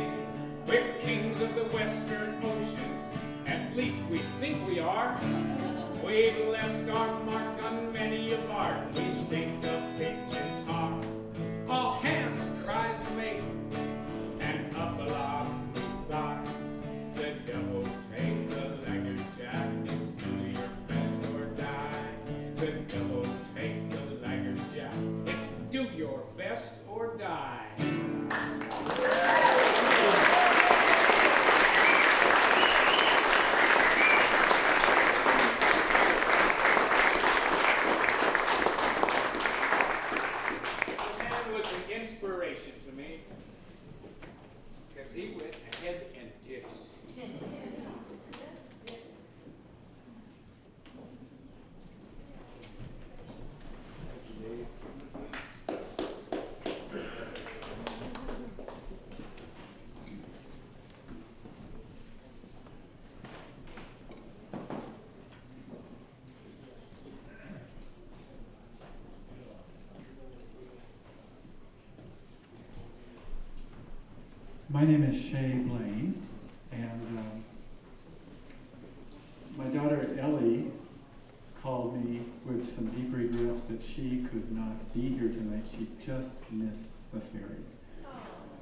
We're kings of the western oceans, at least we think we are. We've left our mark on many a bar. We stink of pitch and talk. All hands, cries the mate, and up aloft we fly. The devil take the laggard jack, it's do your best or die. The devil take the laggard jack, it's do your best or die. Inspiration to me, because he went ahead and did it. My name is Shay Blaine, and my daughter Ellie called me with some deep regrets that she could not be here tonight. She just missed the ferry,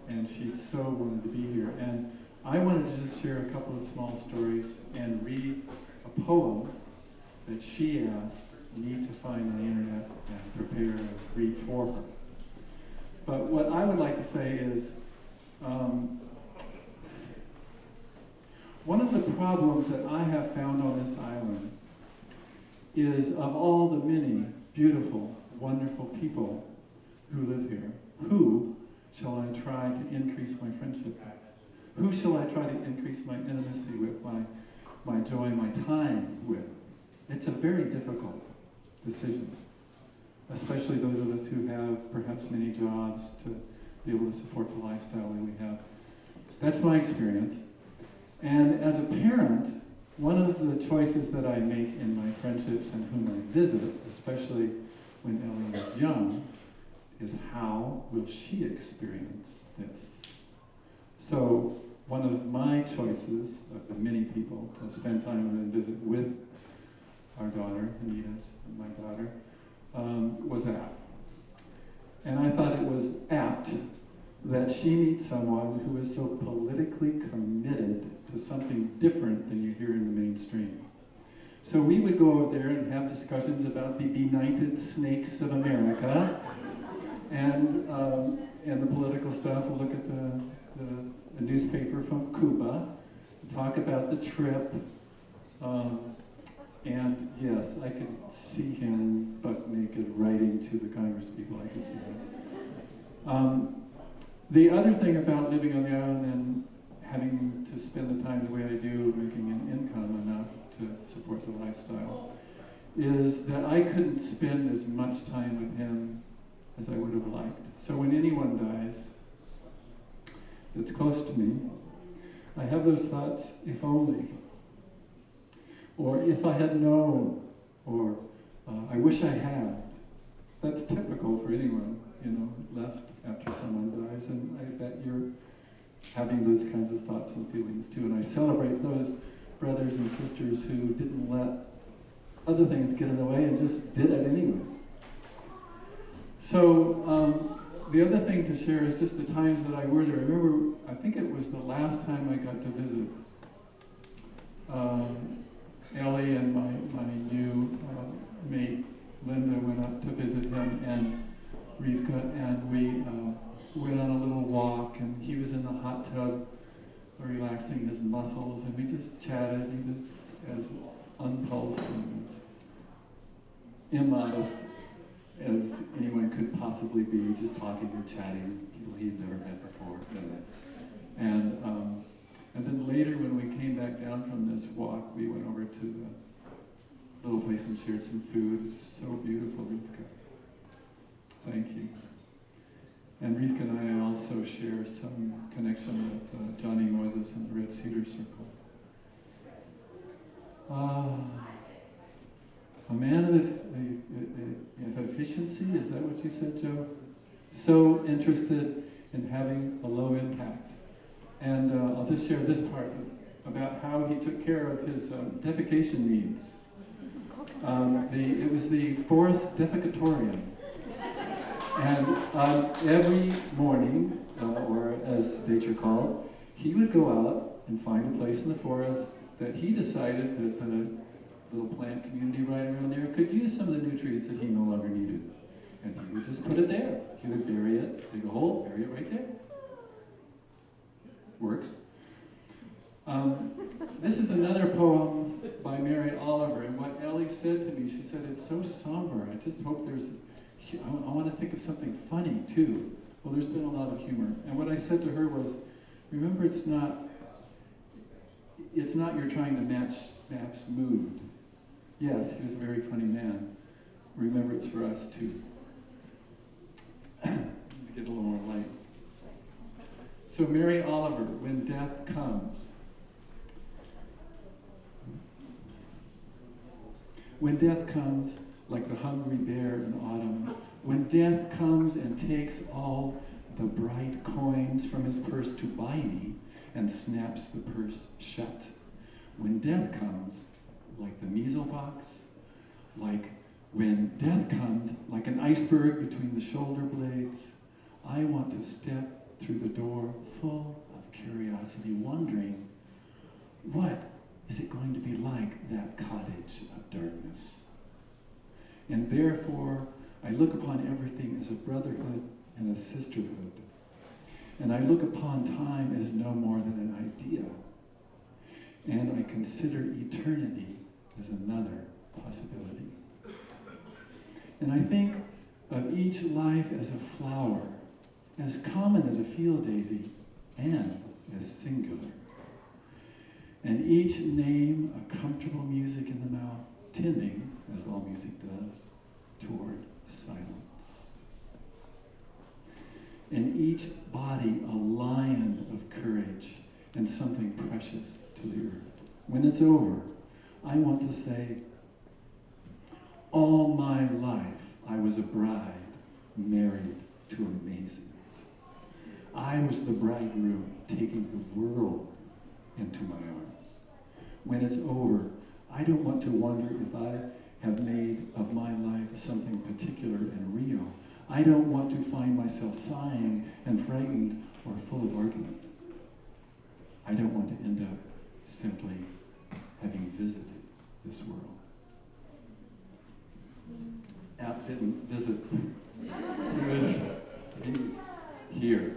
and she so wanted to be here. And I wanted to just share a couple of small stories and read a poem that she asked me to find on the internet and prepare and read for her. But what I would like to say is, one of the problems that I have found on this island is, of all the many beautiful, wonderful people who live here, who shall I try to increase my friendship with? Who shall I try to increase my intimacy with, my joy, my time with? It's a very difficult decision, especially those of us who have perhaps many jobs to be able to support the lifestyle that we have. That's my experience. And as a parent, one of the choices that I make in my friendships and whom I visit, especially when Ellie is young, is how will she experience this? So one of my choices of the many people to spend time with and visit with our daughter, Anita's and my daughter, was App. And I thought it was apt that she meets someone who is so politically committed to something different than you hear in the mainstream. So we would go over there and have discussions about the benighted snakes of America and the political stuff. We'll look at the newspaper from Cuba, talk about the trip, and yes, I could see him buck naked writing to the Congress people. I could see that. The other thing about living on the island and having to spend the time the way I do, making an income enough to support the lifestyle, is that I couldn't spend as much time with him as I would have liked. So when anyone dies that's close to me, I have those thoughts, if only, or if I had known, or I wish I had. That's typical for anyone, left after someone dies, and I bet you're having those kinds of thoughts and feelings too. And I celebrate those brothers and sisters who didn't let other things get in the way and just did it anyway. So the other thing to share is just the times that I were there. I remember, I think it was the last time I got to visit. Ellie and my new mate, Linda, went up to visit him and Rivka, and we went on a little walk, and he was in the hot tub relaxing his muscles, and we just chatted. He was as unpulsed and as immodest as anyone could possibly be, just talking and chatting, people he'd never met before. And then later, when we came back down from this walk, we went over to the little place and shared some food. It's just so beautiful, Rivka. Thank you. And Rivka and I also share some connection with Johnny Moses and the Red Cedar Circle. A man of efficiency, is that what you said, Joe? So interested in having a low impact. And I'll just share this part about how he took care of his defecation needs. It was the forest defecatorium. And every morning, or as nature called, he would go out and find a place in the forest that he decided that the little plant community right around there could use some of the nutrients that he no longer needed. And he would just put it there. He would bury it, dig a hole, bury it right there. Works. This is another poem by Mary Oliver, and what Ellie said to me, she said, it's so somber. I just hope I want to think of something funny too. Well, there's been a lot of humor. And what I said to her was, remember, it's not you're trying to match mood. Yes, he was a very funny man. Remember, it's for us too. Get a little more light. So Mary Oliver, when death comes. When death comes, like the hungry bear in autumn, when death comes and takes all the bright coins from his purse to buy me and snaps the purse shut. When death comes, like the measles pox, like when death comes, like an iceberg between the shoulder blades, I want to step through the door full of curiosity, wondering, what is it going to be like, that cottage of darkness? And therefore, I look upon everything as a brotherhood and a sisterhood. And I look upon time as no more than an idea. And I consider eternity as another possibility. And I think of each life as a flower, as common as a field daisy, and as singular. And each name a comfortable music in the mouth, tending, as all music does, toward silence. And each body a lion of courage and something precious to the earth. When it's over, I want to say, all my life I was a bride married to amazement. I was the bridegroom taking the world into my arms. When it's over, I don't want to wonder if I have made of my life something particular and real. I don't want to find myself sighing and frightened or full of argument. I don't want to end up simply having visited this world. App didn't visit. He was here.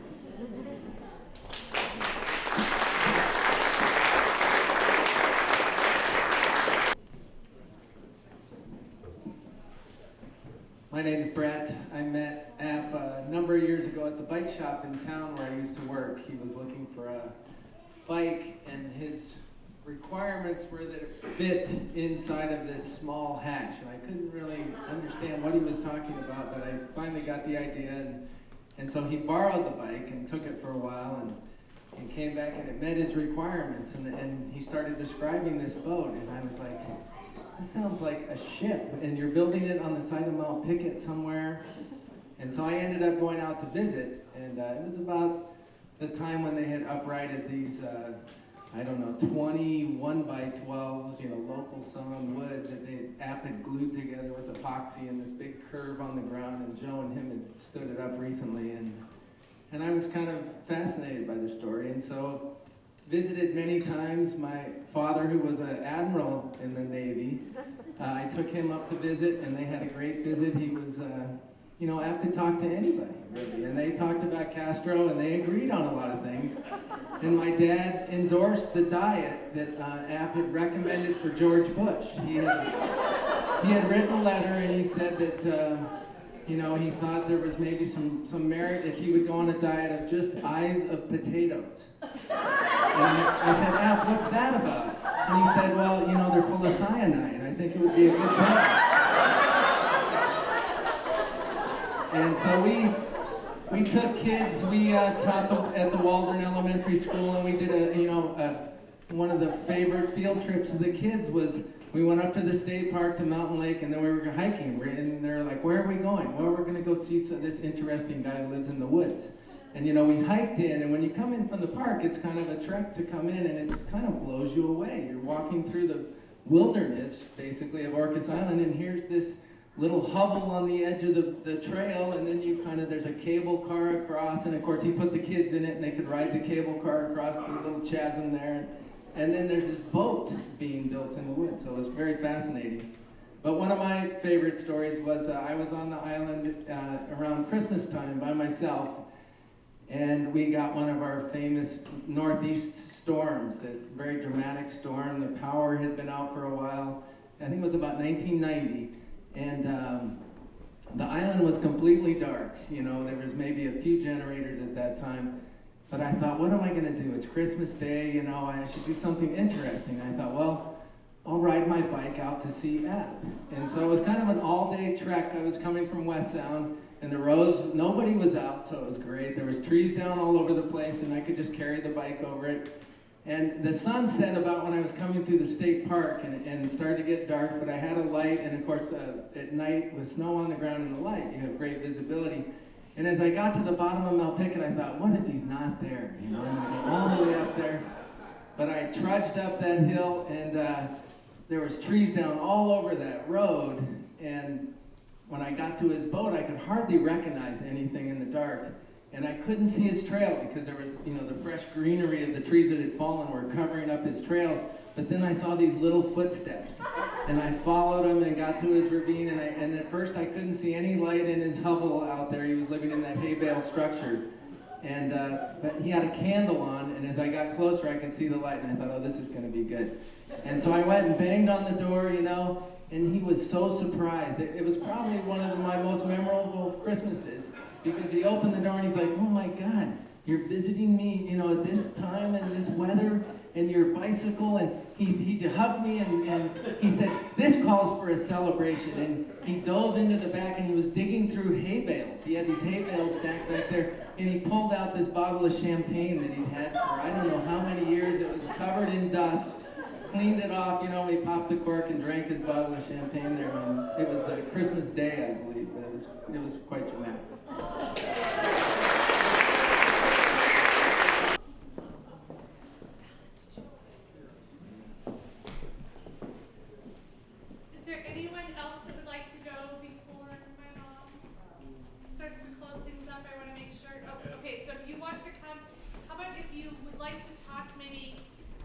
My name is Brett. I met App a number of years ago at the bike shop in town where I used to work. He was looking for a bike, and his requirements were that it fit inside of this small hatch. And I couldn't really understand what he was talking about, but I finally got the idea. And so he borrowed the bike and took it for a while and came back, and it met his requirements. And he started describing this boat, and I was like, this sounds like a ship, and you're building it on the side of Mount Pickett somewhere. And so I ended up going out to visit, and it was about the time when they had uprighted these, 20 1x12s, local sawn wood that App had glued together with epoxy in this big curve on the ground, and Joe and him had stood it up recently, and I was kind of fascinated by the story, and so visited many times. My father, who was an admiral in the Navy, I took him up to visit, and they had a great visit. He was, App could talk to anybody, really. And they talked about Castro, and they agreed on a lot of things. And my dad endorsed the diet that App had recommended for George Bush. He had written a letter, and he said that, he thought there was maybe some merit if he would go on a diet of just eyes of potatoes. And I said, App, what's that about? And he said, well, they're full of cyanide. I think it would be a good thing. And so we took kids, we taught them at the Waldron Elementary School, and we did one of the favorite field trips of the kids was we went up to the state park to Mountain Lake, and then we were hiking, and they're like, where are we going? Well, we're gonna go see this interesting guy who lives in the woods. And we hiked in, and when you come in from the park, it's kind of a trek to come in, and it kind of blows you away. You're walking through the wilderness, basically, of Orcas Island, and here's this little hovel on the edge of the trail, and then there's a cable car across, and of course he put the kids in it, and they could ride the cable car across the little chasm there. And then there's this boat being built in the woods, so it was very fascinating. But one of my favorite stories was I was on the island around Christmas time by myself, and we got one of our famous northeast storms, that very dramatic storm. The power had been out for a while. I think it was about 1990, and the island was completely dark. There was maybe a few generators at that time. But I thought, what am I going to do? It's Christmas Day, I should do something interesting. I thought, well, I'll ride my bike out to see App. And so it was kind of an all-day trek. I was coming from Westsound, and the roads, nobody was out, so it was great. There was trees down all over the place, and I could just carry the bike over it. And the sun set about when I was coming through the state park, and it started to get dark, but I had a light, and of course, at night, with snow on the ground and the light, you have great visibility. And as I got to the bottom of Mount Pickett, I thought, what if he's not there? I'm going to go all the way up there. But I trudged up that hill, and there was trees down all over that road. And when I got to his boat, I could hardly recognize anything in the dark. And I couldn't see his trail because there was, the fresh greenery of the trees that had fallen were covering up his trails. But then I saw these little footsteps, and I followed him and got to his ravine, and at first I couldn't see any light in his hovel out there. He was living in that hay bale structure. And but he had a candle on, and as I got closer, I could see the light, and I thought, oh, this is going to be good. And so I went and banged on the door, and he was so surprised. It was probably one of my most memorable Christmases, because he opened the door, and he's like, oh my God, you're visiting me, at this time and this weather, and your bicycle, and he hugged me, and he said, this calls for a celebration. And he dove into the back, and he was digging through hay bales. He had these hay bales stacked back there, and he pulled out this bottle of champagne that he'd had for I don't know how many years. It was covered in dust, cleaned it off, he popped the cork and drank his bottle of champagne there. It was Christmas Day, I believe, but it was quite dramatic. Is there anyone else that would like to go before my mom starts to close things up? I want to make sure. Oh, okay, so if you want to come, how about if you would like to talk, maybe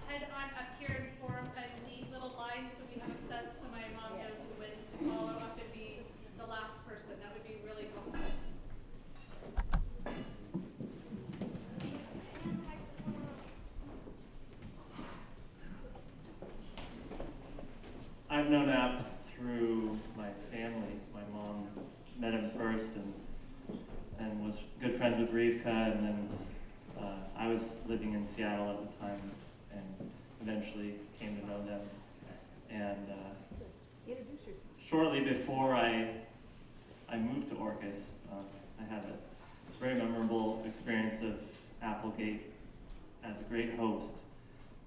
head on up here and form a neat little line so we have a sense so my mom knows when to follow up and be the last person. That would be really helpful. I've known App through my family. My mom met him first and was good friends with Rivka, and then I was living in Seattle at the time and eventually came to know them. And shortly before I moved to Orcas, I had a very memorable experience of Applegate as a great host.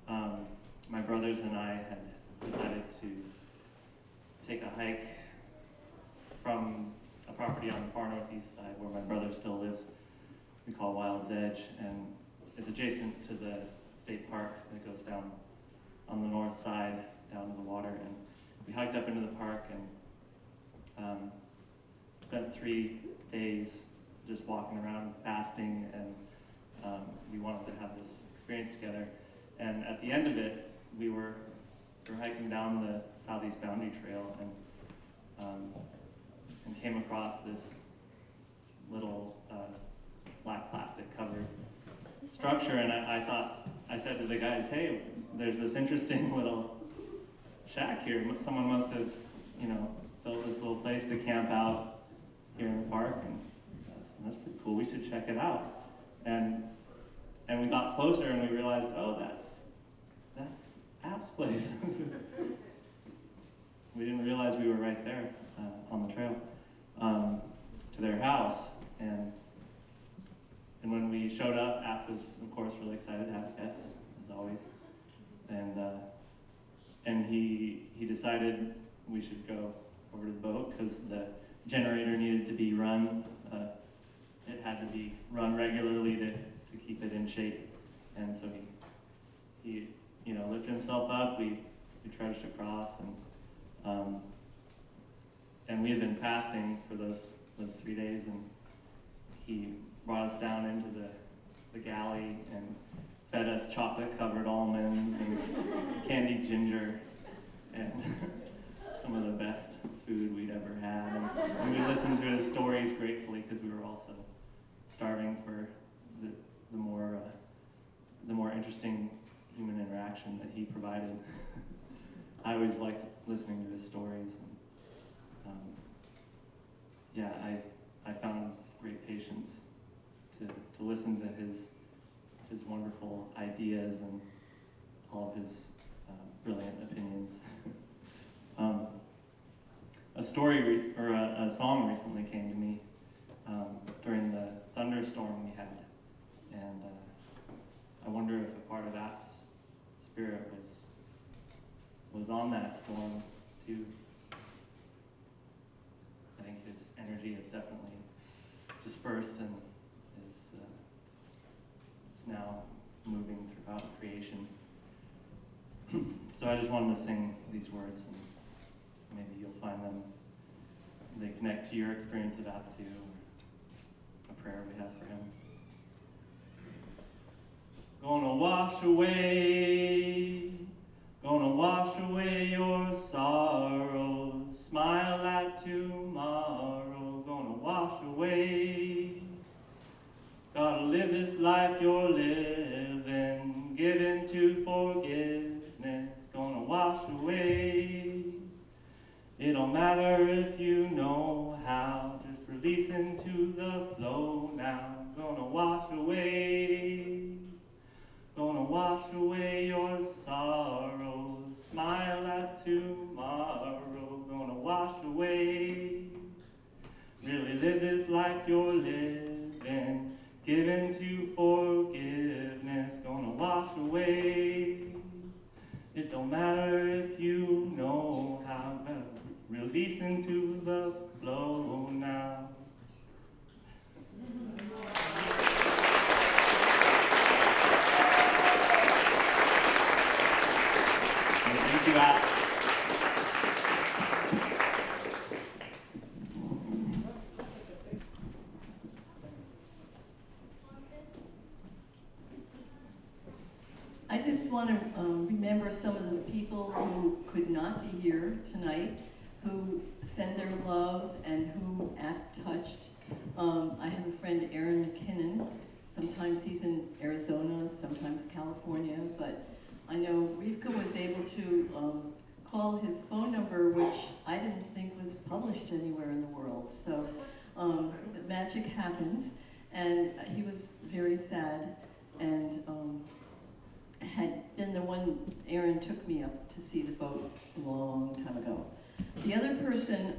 My brothers and I had decided to take a hike from a property on the far northeast side where my brother still lives, we call Wild's Edge, and it's adjacent to the state park that goes down on the north side, down to the water. And we hiked up into the park and spent 3 days just walking around, fasting, and we wanted to have this experience together. And at the end of it, we were hiking down the southeast boundary trail and came across this little black plastic covered structure, and I said to the guys, hey, there's this interesting little shack here. Someone must have, built this little place to camp out here in the park, and that's pretty cool. We should check it out. And we got closer and we realized, oh, that's App's place. We didn't realize we were right there on the trail to their house. And excited to have guests, as always. And he decided we should go over to the boat because the generator needed to be run. It had to be run regularly to keep it in shape. And so he lifted himself up. We trudged across, and we had been fasting for those 3 days, and he brought us down into the galley and fed us chocolate-covered almonds and candied ginger and some of the best food we'd ever had. And we listened to his stories gratefully because we were also starving for the more interesting human interaction that he provided. I always liked listening to his stories. And, I found great patience to listen to his wonderful ideas and all of his brilliant opinions. A song recently came to me during the thunderstorm we had, and I wonder if a part of App's spirit was on that storm too. I think his energy is definitely dispersed and is now moving throughout creation. So I just wanted to sing these words, and maybe you'll find they connect to your experience of App too, or a prayer we have for him. Gonna wash away your sorrows, smile at tomorrow, gonna wash away. Gotta live this life you're living, give into forgiveness, gonna wash away. It don't matter if you know how, just release into the flow now, gonna wash away. Gonna wash away your sorrows, smile at tomorrow, gonna wash away. Really live this life you're living, give into forgiveness, gonna wash away. It don't matter if you know how, release into the flow now. Thank you, App. I just want to remember some of the people who could not be here tonight, who send their love and who App touched. I have a friend, Aaron McKinnon. Sometimes he's in Arizona, sometimes California, but I know Rivka was able to call his phone number, which I didn't think was published anywhere in the world. So the magic happens, and he was very sad, and had been the one Aaron took me up to see the boat a long time ago. The other person,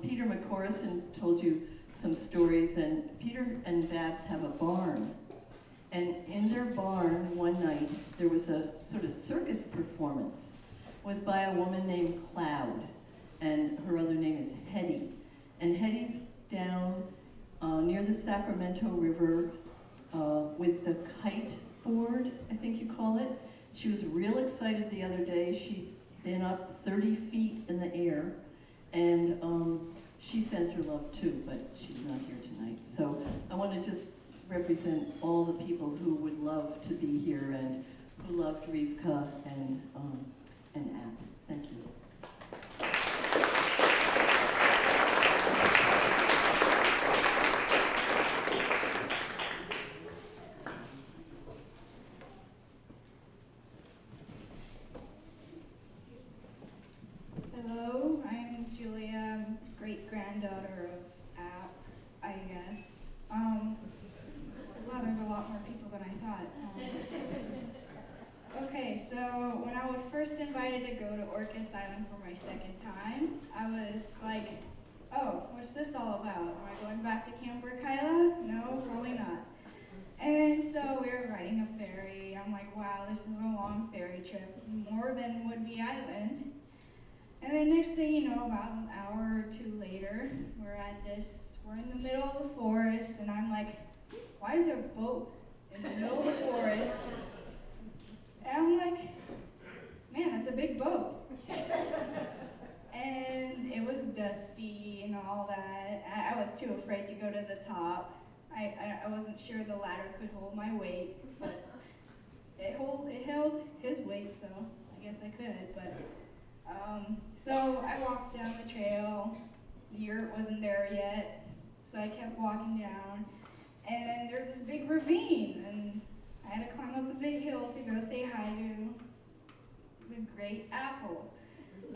Peter McCorrison, told you some stories, and Peter and Babs have a barn. And in their barn one night, there was a sort of circus performance. It was by a woman named Cloud, and her other name is Hetty. And Hetty's down near the Sacramento River with the kite board, I think you call it. She was real excited the other day. She'd been up 30 feet in the air, and she sends her love too, but she's not here tonight. So I want to just represent all the people who would love to be here and who loved Rivka and App. Thank you. Hello, I'm Julia, great-granddaughter of App, I guess. Wow, there's a lot more people than I thought. Okay, so when I was first invited to go to Orcas Island for my second time, I was like, oh, what's this all about? Am I going back to Camp Kyla? No, probably not. And so we were riding a ferry. I'm like, wow, this is a long ferry trip, more than Woodby Island. And then next thing you know, about an hour or two later, we're in the middle of the forest, and I'm like, why is there a boat in the middle of the forest? And I'm like, man, that's a big boat. And it was dusty and all that. I was too afraid to go to the top. I wasn't sure the ladder could hold my weight, but it held his weight, so I guess I could. But so I walked down the trail. The yurt wasn't there yet, so I kept walking down. And then there's this big ravine, and I had to climb up a big hill to go say hi to the great apple.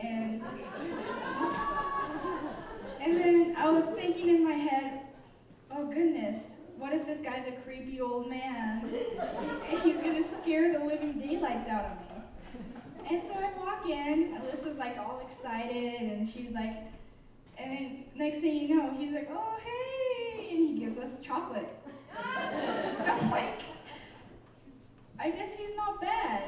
And then I was thinking in my head, oh goodness, what if this guy's a creepy old man and he's gonna scare the living daylights out of me? And so I walk in, Alyssa's like all excited, and she's like, and then next thing you know, he's like, oh hey, and he gives us chocolate. I'm like, I guess he's not bad.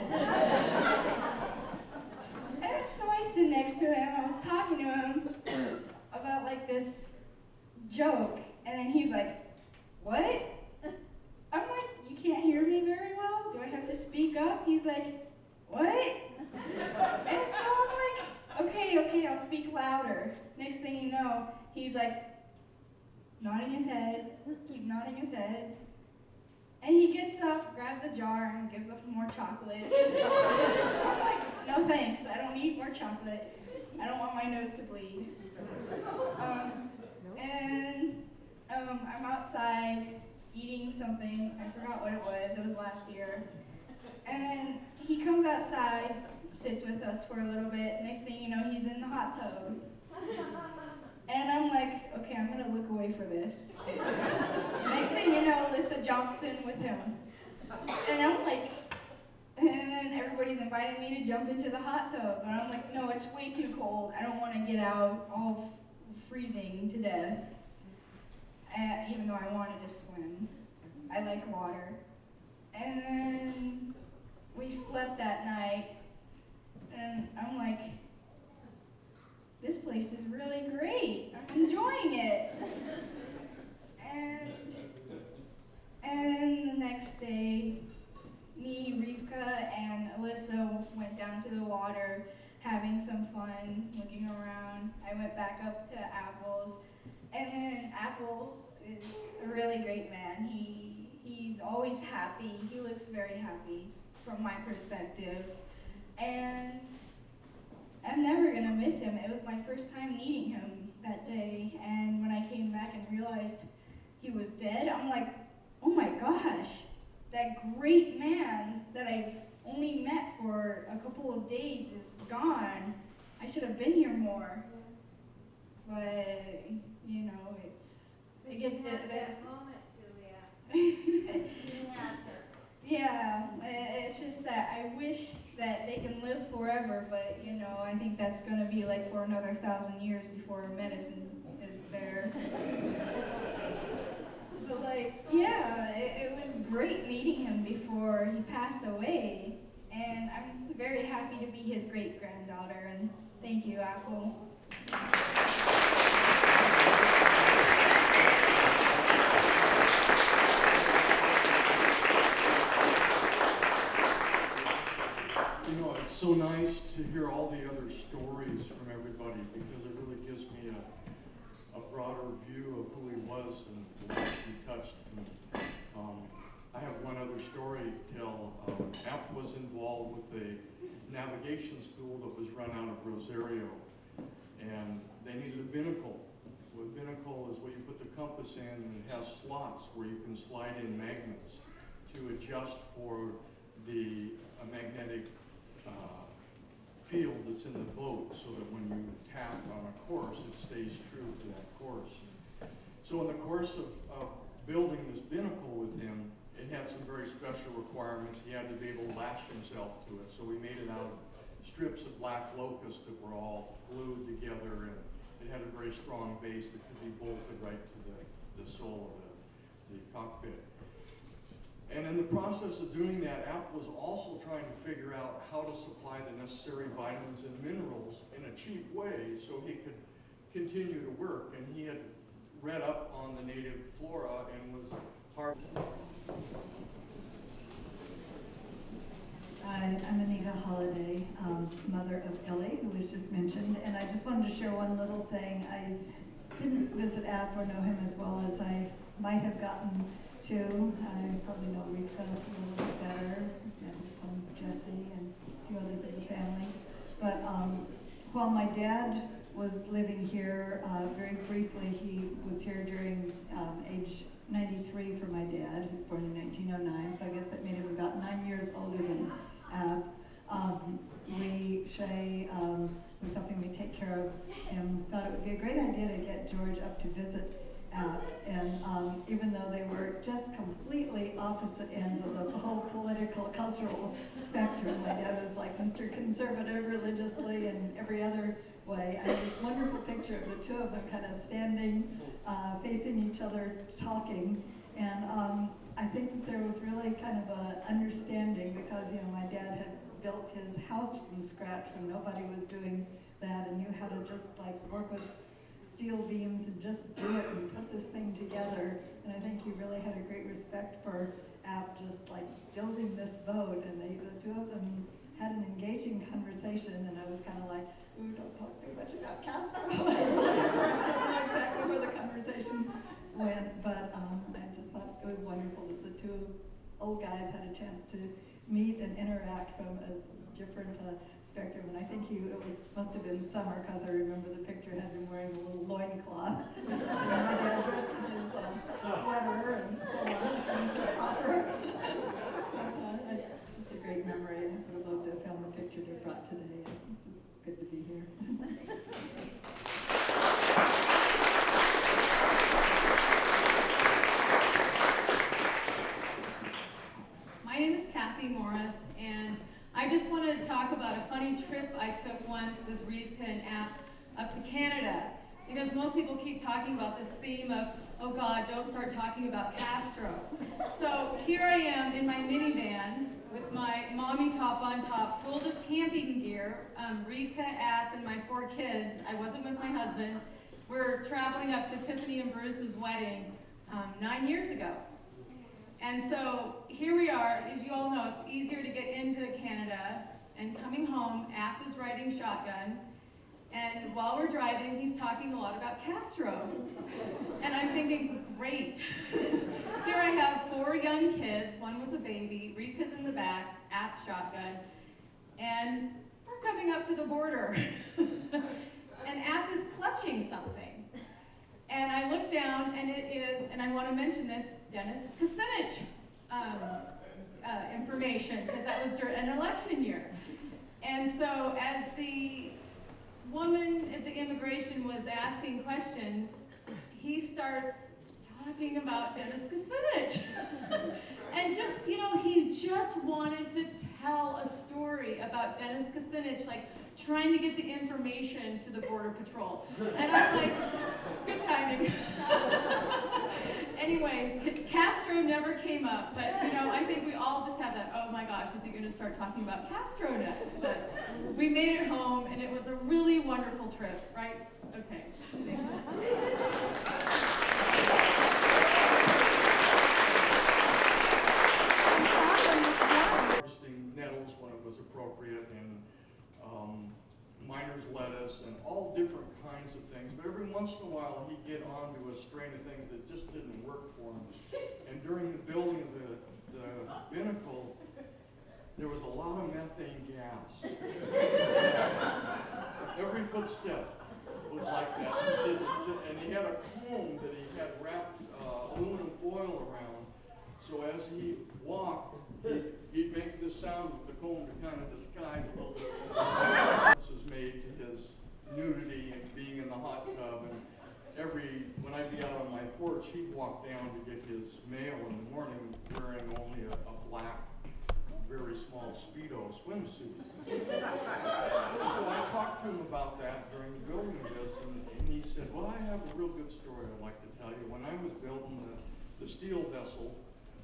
And so I sit next to him, I was talking to him about like this joke, and then he's like, what? I'm like, you can't hear me very well? Do I have to speak up? He's like, what? And so I'm like, okay, I'll speak louder. Next thing you know, he's like, nodding his head, keep nodding his head. And he gets up, grabs a jar, and gives us more chocolate. I'm like, no thanks, I don't need more chocolate. I don't want my nose to bleed. I'm outside eating something, I forgot what it was last year. And then he comes outside, sits with us for a little bit, next thing you know, he's in the hot tub. And I'm like, okay, I'm gonna look away for this. Next thing you know, Alyssa jumps in with him. And I'm like, and then everybody's inviting me to jump into the hot tub. And I'm like, no, it's way too cold. I don't wanna get out all freezing to death. Even though I wanted to swim. I like water. And then we slept that night. And I'm like, this place is really great. I'm enjoying it. And the next day, me, Rivka, and Alyssa went down to the water, having some fun, looking around. I went back up to Apple's, and then Apple is a really great man. He's always happy. He looks very happy from my perspective. And I'm never gonna miss him. It was my first time meeting him that day, and when I came back and realized he was dead, I'm like, oh my gosh, that great man that I've only met for a couple of days is gone. I should have been here more. But, you know, it gets that moment, Julia. Yeah, it's just that I wish that they can live forever, but you know, I think that's gonna be like for another 1,000 years before medicine is there. But like, yeah, it was great meeting him before he passed away, and I'm very happy to be his great-granddaughter, and thank you, Apple. You know, it's so nice to hear all the other stories from everybody because it really gives me a broader view of who he was and the lives he touched. And, I have one other story to tell. App was involved with a navigation school that was run out of Rosario, and they needed a binnacle. A binnacle is what you put the compass in, and it has slots where you can slide in magnets to adjust for the magnetic field that's in the boat, so that when you tap on a course, it stays true to that course. So in the course of building this binnacle with him, it had some very special requirements. He had to be able to lash himself to it. So we made it out of strips of black locust that were all glued together, and it had a very strong base that could be bolted right to the sole of the cockpit. And in the process of doing that, App was also trying to figure out how to supply the necessary vitamins and minerals in a cheap way so he could continue to work. And he had read up on the native flora and was hard. Hi, I'm Anita Holiday, mother of Ellie, who was just mentioned, and I just wanted to share one little thing. I didn't visit App or know him as well as I might have gotten to. I probably know Rika a little bit better, and some Jesse and a few others of the family. But while my dad was living here, very briefly, he was here during age 93 for my dad, who was born in 1909, so I guess that made him about 9 years older than App. Shay was helping me take care of him, thought it would be a great idea to get George up to visit App, and even though they were just completely opposite ends of the whole political, cultural spectrum, my dad was like Mr. Conservative religiously and every other way. I have this wonderful picture of the two of them kind of standing, facing each other, talking, and I think that there was really kind of an understanding because, you know, my dad had built his house from scratch when nobody was doing that and knew how to just like work with steel beams and just do it and put this thing together. And I think he really had a great respect for App just like building this boat, and the two of them had an engaging conversation, and I was kind of like, ooh, don't talk too much about Castro. I don't know exactly where the conversation went, but I just thought it was wonderful that the two old guys had a chance to meet and interact from as different spectrum. And I think must have been summer, because I remember the picture had him wearing a little loincloth. My dad dressed in his sweater and so on, Mr. Popper. Just a great memory. I would have loved to have found the picture they brought today. It's just good to be here. My name is Kathy Morris, and I just wanted to talk about a funny trip I took once with Rivka and App up to Canada, because most people keep talking about this theme of, oh God, don't start talking about Castro. So here I am in my minivan with my mommy top on top, full of camping gear, Rivka, App, and my 4 kids. I wasn't with my husband. We're traveling up to Tiffany and Bruce's wedding 9 years ago. And so here we are. As you all know, it's easier to get into Canada. And coming home, App is riding shotgun. And while we're driving, he's talking a lot about Castro. And I'm thinking, great. Here I have 4 young kids. One was a baby. Rika's in the back, App's shotgun. And we're coming up to the border. And App is clutching something. And I look down, and it is, and I want to mention this, Dennis Kucinich information, because that was during an election year. And so as the woman at the immigration was asking questions, he starts talking about Dennis Kucinich. And just, you know, he just wanted to tell a story about Dennis Kucinich, like trying to get the information to the Border Patrol. And I'm like, good timing. Anyway, Castro never came up, but you know, I think we all just have that, oh my gosh, is he going to start talking about Castro next? But we made it home, and it was a really wonderful trip, right? Okay. Thank you. Harvesting nettles when it was appropriate, and miner's lettuce, and all different kinds of things. But every once in a while, he'd get onto a strain of things that just didn't work for him. And during the building of the binnacle, there was a lot of methane gas. Every footstep was like that. And he had a comb that he had wrapped aluminum foil around. So as he walked, he'd make this sound with the comb to kind of disguise a little bit. This is made to his nudity and being in the hot tub. And when I'd be out on my porch, he'd walk down to get his mail in the morning wearing only a black, very small Speedo swimsuit. And so I talked to him about that during the building of this, and he said, well, I have a real good story I'd like to tell you. When I was building the steel vessel,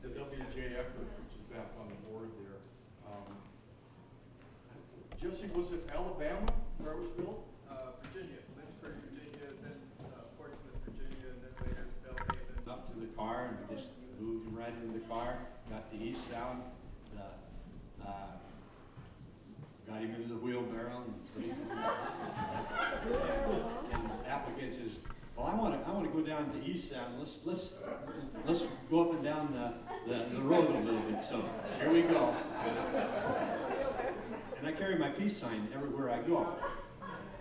the WJF group, which is back on the board there. Jesse, was it Alabama where it was built? Virginia, Lynchburg, Virginia, then Portsmouth, Virginia, and then later Belhaven. Up to the car and we just moved him right into the car, got to Eastsound, got him into the wheelbarrow and put him and Applegate says, well, I want to go down to Eastsound. Let's go up and down the road a little bit. So here we go. And I carry my peace sign everywhere I go.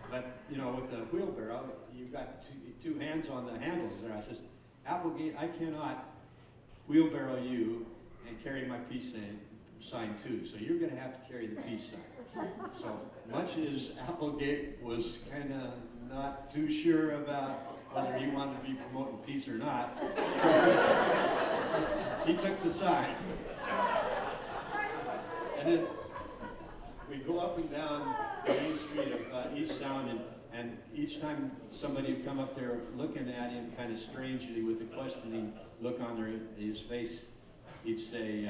But you know, with the wheelbarrow, you've got two hands on the handles there. I says, Applegate, I cannot wheelbarrow you and carry my peace sign too. So you're going to have to carry the peace sign. So much as Applegate was kind of not too sure about whether he wanted to be promoting peace or not, he took the sign. And then we go up and down the main street of Eastsound, and each time somebody would come up there looking at him kind of strangely with a questioning look on his face, he'd say,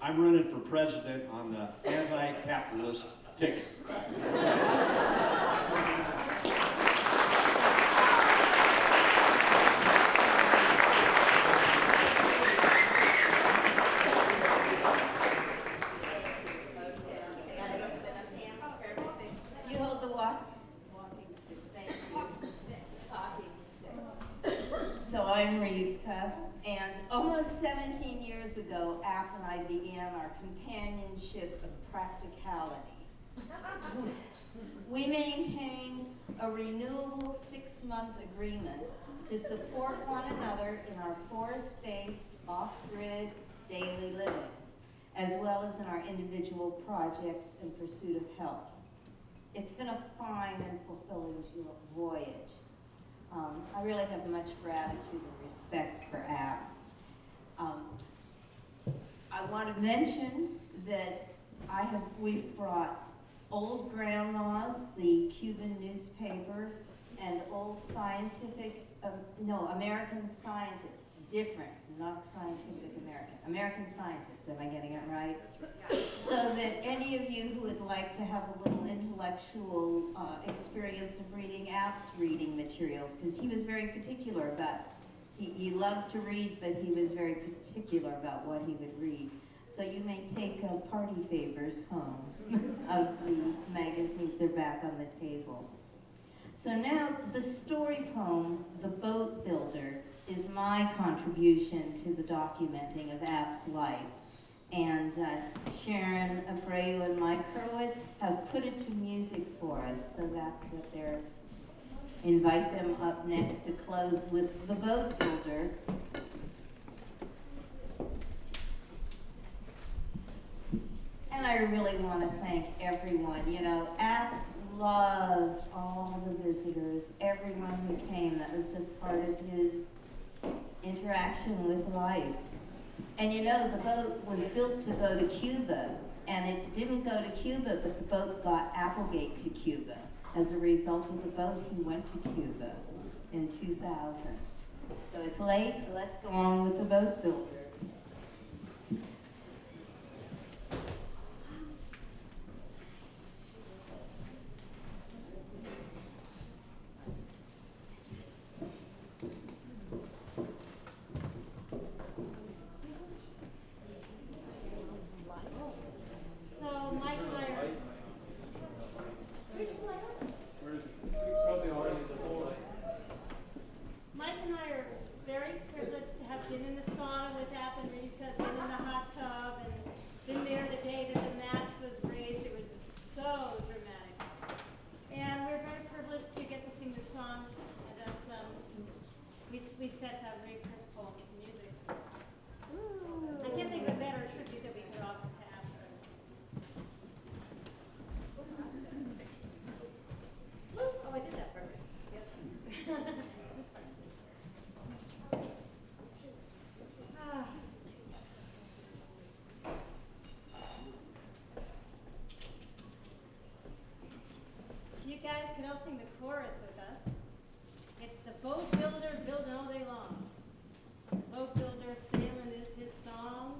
I'm running for president on the anti-capitalist ticket. You hold the walking stick. Thank you. Talking stick. So I'm Rivka, and almost 17 years ago, App and I began our companionship of practicality. We maintain a renewable 6-month agreement to support one another in our forest-based, off-grid daily living, as well as in our individual projects in pursuit of health. It's been a fine and fulfilling voyage. I really have much gratitude and respect for App. I want to mention that we've brought Old Grandma's, the Cuban newspaper, and Old Scientific, American Scientist, different, not Scientific American. American Scientist, am I getting it right? So that any of you who would like to have a little intellectual experience of reading App's reading materials, because he was very particular about, he loved to read, but he was very particular about what he would read. So you may take party favors home of the magazines. They're back on the table. So now the story poem, The Boat Builder, is my contribution to the documenting of App's life. And Sharon Abreu and Mike Hurwitz have put it to music for us, so that's what they're, invite them up next to close with The Boat Builder. And I really want to thank everyone. You know, App loved all the visitors, everyone who came. That was just part of his interaction with life. And you know, the boat was built to go to Cuba, and it didn't go to Cuba, but the boat got Applegate to Cuba. As a result of the boat, he went to Cuba in 2000. So it's late, let's go on with The Boat Builder. Mike and I are very privileged to have been in the sauna with App and Rivka, been in the hot tub, and been there the day that the mast was raised. It was so dramatic. And we're very privileged to get to sing the song that we set Rivka's poem to music. I can't think of a better tribute that we could offer to App. Oh, I did that perfect. Yep. You guys can all sing the chorus with us. It's the boat builder building all day long. Boat builder sailing is his song.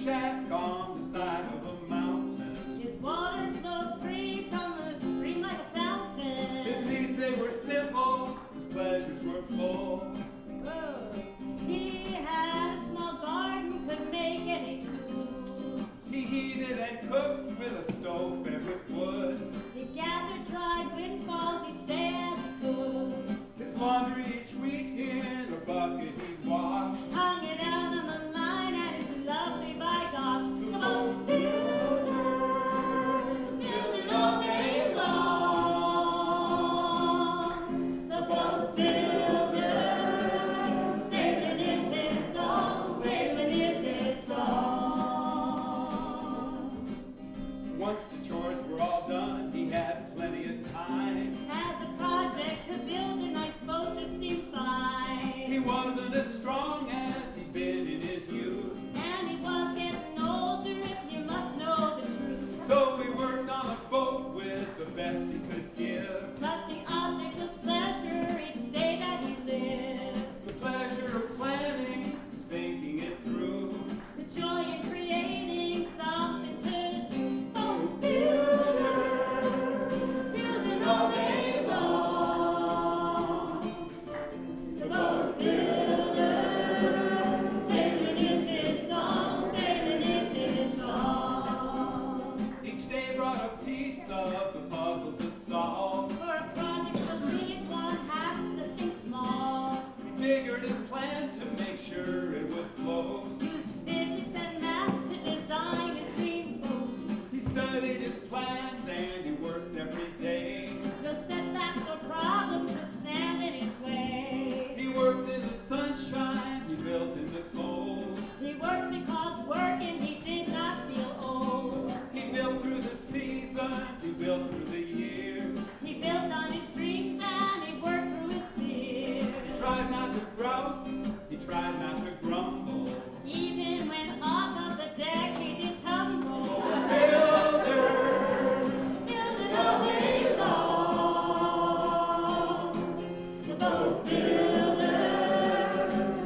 shack on the side of a mountain. His water flowed free from the stream like a fountain. His needs, they were simple, his pleasures were full. Oh, he had a small garden, could make any tool. He heated and cooked with a stove fed with wood. He gathered dried windfalls each day as he could. His laundry each week in a bucket he'd wash. Hung it out on the line and it's lovely by gosh. Come on, builder, build it all day long. The boat builder, sailing is his song, sailing is his song. Once the chores were all done, he had plenty of time. As the project to build a nice boat just seemed fine. He wasn't as strong as he'd been in his youth. And he was getting older, if you must know the truth. So we worked on a boat with the best he could give. But the object was pleasure each day that he lived. The pleasure of planning, thinking it through. The joy in creating something to do. Boat builder, building all day long. The boat builder, sailing is his song, sailing is his song. Each day brought a piece of the puzzle to solve. For a project so big, one has to think small. He figured and planned to make sure it would float. Used physics and math to design his dream boat. He studied his plans and he worked every day. No setbacks or problems would stand in his way. He worked in the sunshine, he built in the cold. He worked because working he did not feel old. He built through the seasons, he built through the years. He built on his dreams and he worked through his fears. He tried not to grouse, he tried not to grumble. Even when off of the deck he did tumble. Builder, building all day long. The boat builder,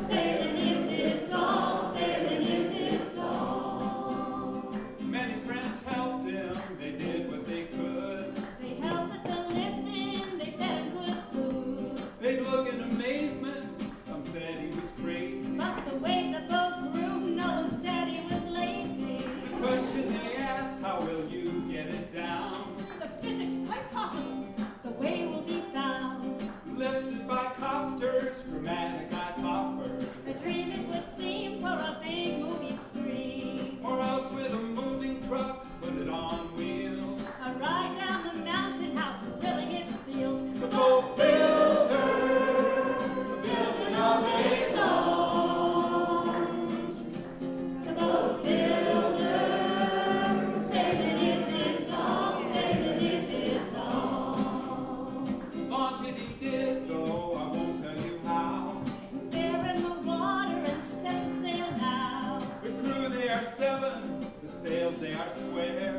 sailing is his song, sailing is his song. many friends helped him, they did what they could. They helped with the lifting, they fed him good food. They'd look in amazement, some said he was crazy. But the way the boat grew, no one said he was lazy. The question they asked, how will you get it down? The physics quite possible, the way will be found. Lifted by copters, dramatic eye poppers. A dream it would seem for a big movie screen. Or else with a moving truck, put it on wheels. A ride down the mountain, how thrilling it feels. The boat builder, building all day long. The boat builder, sailing is his song, sailing is his song. Launch it he did, though I won't tell you how. He's there in the water and set the sail now. The crew, they are 7, the sails, they are square.